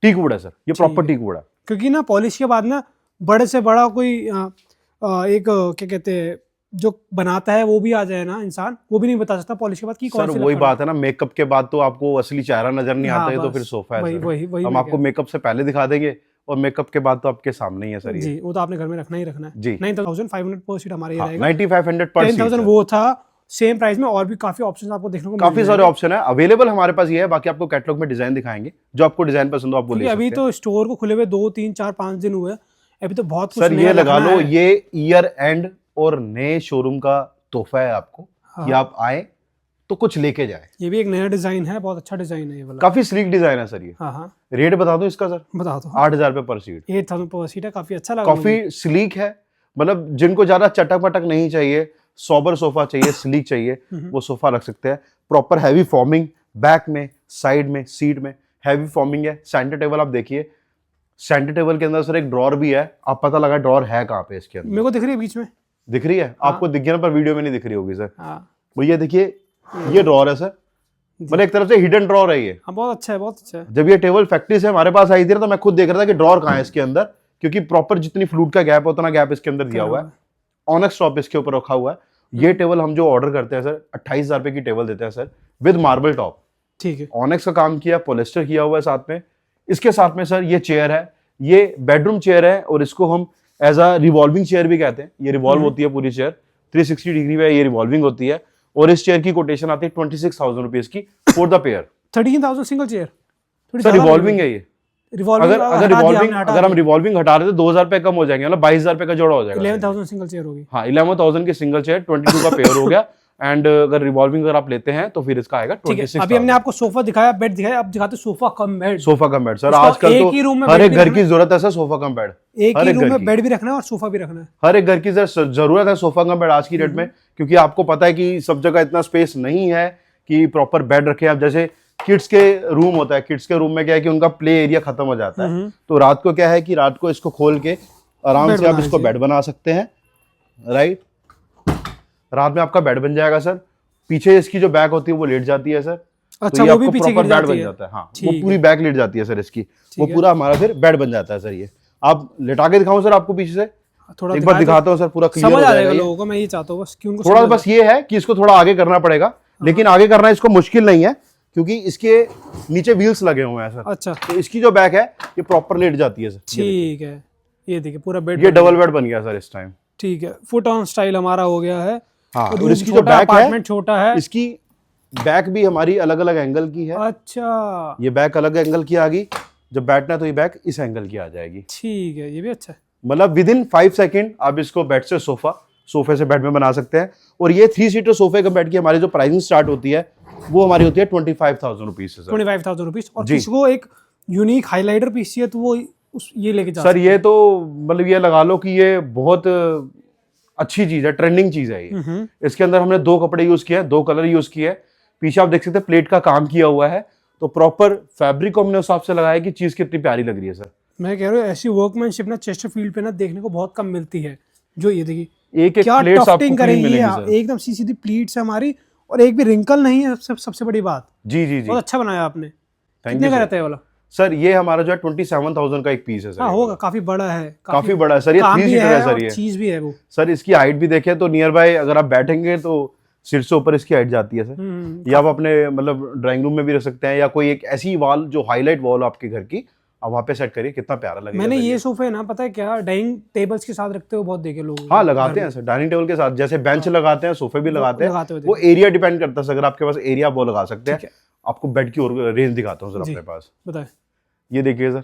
टीक वुड है सर। ये प्रॉपर टीक वुड है। क्योंकि ना पॉलिश के बाद ना बड़े से बड़ा कोई एक क्या कहते हैं जो बनाता है वो भी आ जाए ना इंसान, वो भी नहीं बता सकता पॉलिश के बाद की कौन सी। वही बात है ना, मेकअप के बाद तो आपको असली चेहरा नजर नहीं आता है, तो फिर सोफा है सर। हम आपको मेकअप से पहले दिखा देंगे और मेकअप के बाद तो आपके सामने ही है सर। जी, वो तो आपने घर में रखना ही रखना है जी। 9,500 पर सीट हमारे ये रहेगा। 9,500 पर सीट। 10,000 वो था सेम प्राइस में। और भी काफी ऑप्शंस आपको देखने को काफी सारे ऑप्शन है अवेलेबल हमारे पास। ये है, बाकी आपको कैटलॉग में डिजाइन दिखाएंगे, जो आपको डिजाइन पसंद हो आप वो ले सकते हैं। अभी तो स्टोर को खुले हुए 2, 3, 4, 5 दिन हुए, अभी तो बहुत कुछ सर ये लगा लो, ये ईयर एंड और नए शोरूम का तोहफा है आपको। कि आप आए तो कुछ लेके जाए। ये भी एक नया डिजाइन है, बहुत अच्छा डिजाइन है ये वाला, काफी स्लीक डिजाइन है सर ये। रेट बता दो इसका सर। बता दो। 8,000 रुपए पर सीट। 8,000 पर सीट है, काफी अच्छा लगा। काफी स्लीक है, मतलब जिनको ज्यादा चटक पटक नहीं चाहिए, सोबर सोफा चाहिए, स्लीक चाहिए, वो सोफा रख सकते हैं। प्रॉपर हैवी फॉर्मिंग, बैक में, साइड में, सीट में हैवी फॉर्मिंग है। सेंटर टेबल आप देखिए, सेंटर टेबल के अंदर सर एक ड्रॉर भी है। आप पता लगा ड्रॉर है कहाँ पे इसके अंदर? मेरे को दिख रही है बीच में। दिख रही है आपको? दिख गया ना, पर वीडियो में नहीं दिख रही होगी सर। भैया देखिए, ये ड्रॉर है सर, मतलब एक तरफ से हिडन ड्रॉर है ये। बहुत अच्छा है, बहुत अच्छा है। जब ये टेबल फैक्ट्री से हमारे पास आई थी ना, तो मैं खुद देख रहा था कि ड्रॉर कहाँ है इसके अंदर, क्योंकि प्रॉपर जितनी फ्लूट का गैप है उतना गैप इसके अंदर दिया हुआ है। ऑनक्स टॉप इसके ऊपर रखा हुआ है, ये टेबल हम जो ऑर्डर करते हैं सर 28,000 रुपए की टेबल देते हैं सर, विद मार्बल टॉप। ठीक है, ऑनेक्स का काम किया, पॉलिस्टर किया हुआ है साथ में। इसके साथ में सर ये चेयर है, ये बेडरूम चेयर है और इसको हम एज अ रिवॉल्विंग चेयर भी कहते हैं। ये रिवॉल्व होती है पूरी चेयर, 360 डिग्री में ये रिवॉल्विंग होती है। और इस चेयर की कोटेशन आती है 26,000 रुपीज की for the pair. 13,000 single chair, sir revolving है ये। रिवॉल्विंग अगर हम रिवॉल्विंग हटा रहे तो 2,000 रुपए कम हो जाएंगे, मतलब 22,000 रुपए का जोड़ा हो जाएगा। 11,000 सिंगल चेयर होगी। हाँ 11,000 की सिंगल चेयर, 22 का पेयर हो गया। एंड अगर रिवॉल्विंग अगर आप लेते हैं तो फिर इसका आएगा 26,000। अभी हमने आपको सोफा दिखाया, बेड दिखाया, अब दिखाते sofa cum bed. Sofa cum bed sir, आजकल तो हर एक घर की जरूरत है सर सोफा कम बेड। एक ही रूम में बेड भी रखना है और सोफा भी रखना है। हर एक घर की जरूरत है सोफा कम बेड आज की डेट में, क्योंकि आपको पता है कि सब जगह इतना स्पेस नहीं है कि प्रॉपर बेड रखे आप। जैसे किड्स के रूम होता है, किड्स के रूम में क्या है कि उनका प्ले एरिया खत्म हो जाता है, तो रात को क्या है कि रात को इसको खोल के आराम से आप इसको बेड बना सकते हैं। राइट, रात में आपका बेड बन जाएगा सर। पीछे इसकी जो बैक होती है वो लेट जाती है सर। अच्छा, तो वो भी पीछे गिर बेड बन जाता है। हाँ, वो पूरी बैक लेट जाती है सर इसकी, वो पूरा हमारा फिर बेड बन जाता है सर। ये आप लेटा के दिखाऊं सर आपको पीछे से, थोड़ा एक बार दिखाता हूँ सर, पूरा क्लियर हो जाएगा लोगों को। मैं ये चाहता हूँ बस कि उनको थोड़ा बस ये है कि इसको थोड़ा आगे करना पड़ेगा, लेकिन आगे करना इसको मुश्किल नहीं है क्योंकि इसके नीचे व्हील्स लगे हुए हैं सर। अच्छा, तो इसकी जो बैक है ये प्रॉपर लेट जाती है सर। ठीक है, ये देखिए पूरा बेड, ये डबल बेड बन गया सर इस टाइम। ठीक है, फुट ऑन स्टाइल हमारा हो गया है। हाँ, और इसकी जो बैक है, छोटा है, इसकी बैक भी हमारी अलग अलग एंगल की है। अच्छा, ये बैक अलग एंगल की आ गई, जब बैठना तो ये बैक इस एंगल की आ जाएगी। ठीक है, ये भी अच्छा है। मतलब विद इन 5 सेकेंड आप इसको बेड से सोफे से बेड में बना सकते हैं। और ये 3 सीटर सोफे का बेड की हमारी जो प्राइसिंग स्टार्ट होती है वो हमारी होती है 25,000 रुपीज से। 25,000 रुपीज। और किसी को एक यूनिक हाईलाइटर पीस चाहिए तो वो ये लेके जा सर। ये तो मतलब ये लगा लो कि ये बहुत अच्छी चीज है, ट्रेंडिंग चीज है ये। इसके अंदर हमने 2 कपड़े यूज किए हैं, 2 कलर यूज किए हैं। पीछे आप देख सकते हैं प्लेट का काम किया हुआ है, तो प्रॉपर फैब्रिक को हमने उस हिसाब से लगाया कि चीज कितनी प्यारी लग रही है सर। मैं कह रहा हूँ ऐसी वर्कमैनशिप ना चेस्टरफील्ड पे ना देखने को बहुत कम मिलती है। जो ये देखिए एक क्या प्लेट्स आपको करेंगी मिलेगी सर, एकदम सीधी प्लीट्स है हमारी, और एक भी रिंकल नहीं है। सबसे बड़ी बात। जी जी जी, बहुत अच्छा बनाया आपने। कितने का रहता है वाला सर? ये हमारा जो है 27,000 का एक पीस है सर। हाँ होगा, काफी बड़ा है, काफी बड़ा है सर। ये 3 सीटर है सर। ये चीज भी है वो सर। इसकी हाइट भी देखें तो नियर बाय अगर आप बैठेंगे तो सिर से ऊपर इसकी हाइट जाती है सर। या आप अपने मतलब ड्राइंग रूम में भी रख सकते हैं, या कोई एक ऐसी वॉल जो हाईलाइट वॉल आपके घर की, आप वहाँ पे सेट करिए, कितना प्यारा लगेगा। मैंने ये सोफे ना पता है क्या डाइनिंग टेबल्स के साथ रखते हो बहुत देखे लोग। हाँ लगाते हैं सर, डाइनिंग टेबल के साथ जैसे बेंच लगाते हैं, सोफे भी लगाते हैं। वो एरिया डिपेंड करता है, अगर आपके पास एरिया वो लगा सकते हैं। आपको बेड की और रेंज दिखाता हूँ सर अपने पास। बताए, ये देखिए सर,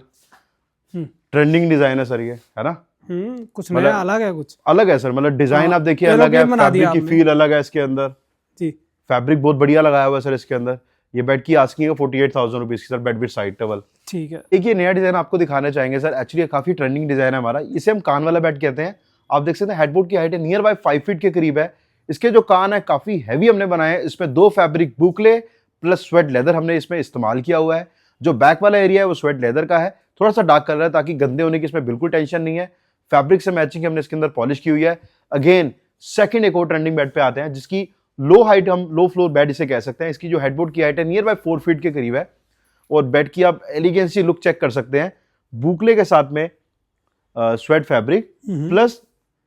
ट्रेंडिंग डिजाइन है सर, ये है ना। कुछ नया अलग है, कुछ अलग है सर। मतलब डिजाइन आप देखिए अलग है, फैब्रिक की फील अलग है इसके अंदर जी। फैब्रिक बहुत बढ़िया लगाया हुआ है सर इसके अंदर। ये बेड की आस्किंग है 48,000 रुपीज की sir, bed with side table. ठीक है। एक ये नया डिजाइन आपको दिखाना चाहेंगे सर। एक्चुअली काफी ट्रेंडिंग डिजाइन है हमारा। इसे हम कान वाला बेड कहते हैं। आप देख सकते हैं हेडबोर्ड की हाइट है नियर बाय 5 फीट के करीब है। इसके जो कान है काफी हैवी हमने बनाए हैं। इसमें 2 फैब्रिक बुकले प्लस स्वेट लेदर हमने इसमें इस्तेमाल किया हुआ है। जो बैक वाला एरिया है वो स्वेट लेदर का है, थोड़ा सा डार्क कलर है ताकि गंदे होने की इसमें बिल्कुल टेंशन नहीं है। फैब्रिक से मैचिंग हमने इसके अंदर पॉलिश की हुई है। अगेन सेकंड एक और ट्रेंडिंग बेड पे आते हैं जिसकी लो हाइट, हम लो फ्लोर बेड इसे कह सकते हैं। इसकी जो हेडबोर्ड की हाइट है नियर बाय 4 फीट के करीब है। और बेड की आप एलिगेंसी लुक चेक कर सकते हैं। बुकले के साथ में स्वेट फैब्रिक प्लस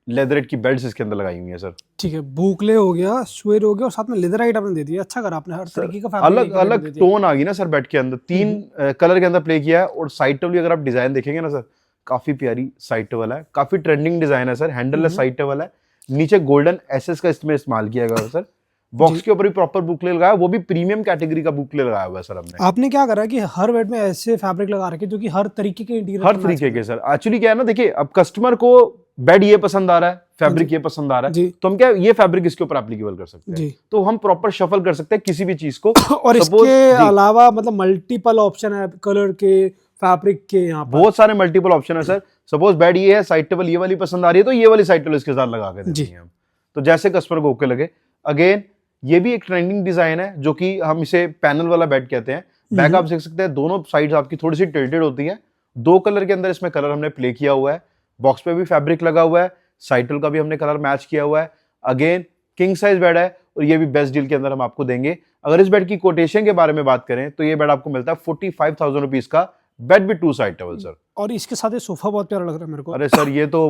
लेदरेट की बेल्ट्स इसके अंदर लगाई हुई है सर। ठीक है, बुकले हो गया, स्वेट हो गया और साथ में लेदराइट आपने दे दिया। अच्छा करा आपने, हर तरीके का फैब्रिक अलग अलग टोन आ गई ना सर बेड के अंदर। 3 कलर के अंदर प्ले किया है। और साइड टेबल अगर आप डिजाइन देखेंगे ना सर, काफी प्यारी साइड टेबल है, काफी ट्रेंडिंग डिजाइन है सर। हैंडललेस साइड टेबल है, नीचे गोल्डन एसएस का इसमें इस्तेमाल किया गया है सर। बॉक्स के ऊपर भी प्रॉपर बुकले लगाया, वो भी प्रीमियम कैटेगरी का बुकले लगाया हुआ है सर हमने। आपने क्या करा कि हर बेड में ऐसे फैब्रिक लगा रखे जो कि हर तरीके के इंटीरियर, हर तरीके के सर। एक्चुअली क्या है ना, देखिए अब कस्टमर को बेड ये पसंद आ रहा है, फैब्रिक ये पसंद आ रहा है, तो हम क्या ये फैब्रिक इसके ऊपर एप्लीकेबल कर सकते हैं। तो हम प्रॉपर शफल कर सकते हैं किसी भी चीज को। और इसके अलावा मतलब मल्टीपल ऑप्शन है कलर के, फैब्रिक के, यहाँ बहुत सारे मल्टीपल ऑप्शन है सर। सपोज बेड ये है, साइड टेबल ये वाली पसंद आ रही है तो ये वाली साइड टेबल इसके साथ लगा के देते हैं हम, तो जैसे कस्टमर को ओके लगे। अगेन ये भी एक ट्रेंडिंग डिजाइन है जो कि हम इसे पैनल वाला बेड कहते हैं। बैक आप देख सकते हैं दोनों साइड्स आपकी थोड़ी सी टिल्टेड होती है। 2 कलर के अंदर इसमें कलर हमने प्ले किया हुआ है। बॉक्स पे भी फैब्रिक लगा हुआ है, साइड टेबल का भी हमने कलर मैच किया हुआ है। अगेन किंग साइज बेड है और ये भी बेस्ट डील के अंदर हम आपको देंगे। अगर इस बेड की कोटेशन के बारे में बात करें तो ये बेड आपको मिलता है 45,000 रुपीज का, bed with 2 side table sir. और इसके साथ ये सोफा बहुत प्यारा लग रहा है मेरे को। अरे सर ये तो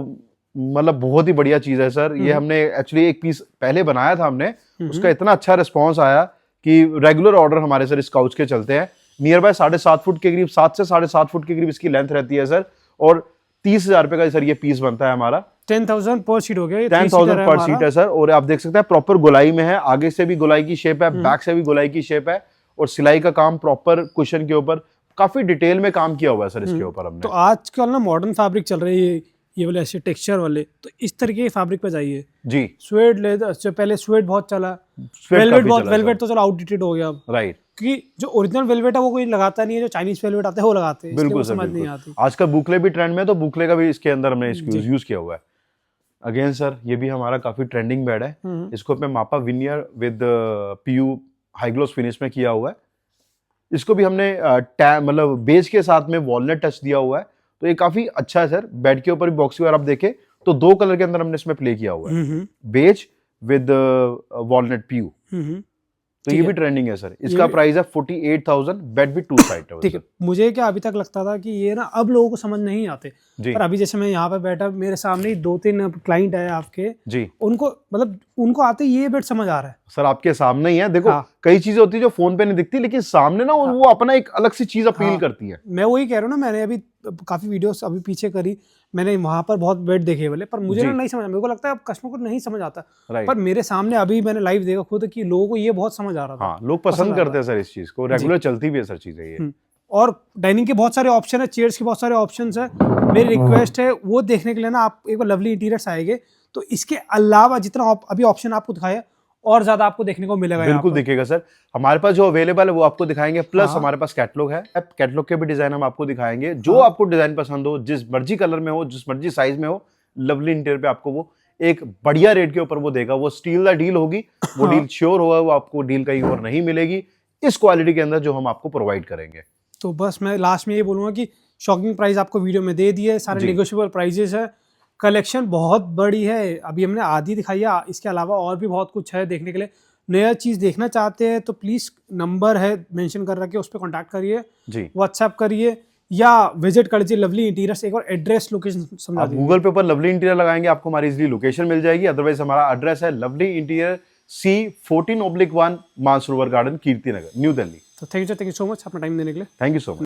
मतलब बहुत ही बढ़िया चीज है सर। ये हमने एक्चुअली एक पीस पहले बनाया था हमने, उसका इतना अच्छा रिस्पॉन्स आया कि रेगुलर ऑर्डर हमारे सर इस काउच के चलते हैं। नियर बाय 7.5 फुट के करीब, 7 से 7.5 फुट के करीब इसकी लेंथ रहती है सर, और 30,000 रुपए का सर ये पीस बनता है हमारा। 10,000 पर सीट हो गया, 10,000 पर सीट है सर। और आप देख सकते हैं प्रॉपर गोलाई में है, आगे से भी गोलाई की शेप है, बैक से भी गोलाई की शेप है, और सिलाई का काम प्रॉपर कुशन के ऊपर काफी डिटेल में काम किया हुआ है सर इसके ऊपर हमने। तो आजकल ना मॉडर्न फैब्रिक चल रही है, ये वाले ऐसे टेक्सचर वाले, तो इस तरीके के फैब्रिक पे जाइए जी। स्वेड लेदर से पहले स्वेड बहुत चला, वेलवेट तो चलो आउटडेटेड हो गया अब, राइट। क्योंकि जो ओरिजिनल वेलवेट है वो कोई लगाता नहीं है, जो चाइनीज वेलवेट आते हैं वो लगाते हैं, बिल्कुल इसलिए वो समझ नहीं आती। आजकल बुकले भी ट्रेंड में, तो बुकले का भी इसके अंदर हमने यूज किया हुआ है। अगेन सर ये भी हमारा काफी ट्रेंडिंग बेड है, इसको अपने मापा veneer with PU high gloss finish में किया हुआ है। इसको भी हमने मतलब बेज के साथ में वॉलनट टच दिया हुआ है, तो ये काफी अच्छा है सर। बेड के ऊपर भी बॉक्स अगर आप देखें तो 2 कलर के अंदर हमने इसमें प्ले किया हुआ है, बेज विद वॉलनट पीयू। तो ये भी ट्रेंडिंग है सर। इसका प्राइस है 48,000, बेड भी 2 साइड है। ठीक है, मुझे क्या अभी तक लगता था कि ये ना अब लोगों को समझ नहीं आते, पर अभी जैसे मैं यहाँ पे बैठा, मेरे सामने 2-3 क्लाइंट है आपके जी, उनको मतलब उनको आते ये बेड समझ आ रहा है सर। आपके सामने ही है, देखो कई चीजें होती है जो फोन पे नहीं दिखती, लेकिन सामने ना वो अपना एक अलग सी चीज अपील करती है। मैं वही कह रहा हूँ ना, मैंने अभी काफी वीडियोस अभी पीछे करी, मैंने वहां पर बहुत बेड देखे वाले, पर मुझे ना नहीं समझ, मेरे को लगता है अब कस्टमर को नहीं समझ आता, पर मेरे सामने अभी मैंने लाइव देखा खुद कि लोगों को ये बहुत समझ आ रहा था। हाँ, लोग पसंद करते हैं सर इस चीज को, रेगुलर चलती भी है सर चीजें ये। और डाइनिंग के बहुत सारे ऑप्शन है, चेयर्स के बहुत सारे ऑप्शन है। मेरी रिक्वेस्ट है वो देखने के लिए ना आप एक बार लवली इंटीरियर्स आएंगे तो इसके अलावा जितना अभी ऑप्शन आपको दिखाया और ज्यादा आपको देखने को मिलेगा। बिल्कुल दिखेगा सर। हमारे पास जो अवेलेबल है वो आपको दिखाएंगे, प्लस हमारे पास कैटलॉग है, कैटलॉग के भी डिजाइन हम आपको दिखाएंगे। जो आपको डिजाइन पसंद हो, जिस मर्जी कलर में हो, जिस मर्जी साइज में हो, लवली इंटीरियर पे आपको वो एक बढ़िया रेट के ऊपर वो देगा। वो स्टील दा डील होगी, वो डील श्योर होगा, वो आपको डील कहीं और नहीं मिलेगी इस क्वालिटी के अंदर जो हम आपको प्रोवाइड करेंगे। तो बस मैं लास्ट में ये बोलूंगा कि शॉकिंग प्राइस आपको वीडियो में दे दिए, सारे नेगोशिएबल प्राइजेस है, कलेक्शन बहुत बड़ी है, अभी हमने आधी दिखाई है, इसके अलावा और भी बहुत कुछ है देखने के लिए। नया चीज देखना चाहते हैं तो प्लीज नंबर है मेंशन कर रखे, उस पर कॉन्टैक्ट करिए जी, व्हाट्सएप करिए या विजिट कर लीजिए लवली इंटीरियर्स। एक और एड्रेस लोकेशन समझा दीजिए। गूगल पे ऊपर लवली इंटीरियर लगाएंगे आपको हमारी इजीली लोकेशन मिल जाएगी। अदरवाइज हमारा एड्रेस है lovely interior C14/1 Mansarovar garden, Kirti Nagar, New Delhi. तो थैंक यू सो मच अपना टाइम देने के लिए। Thank you so much.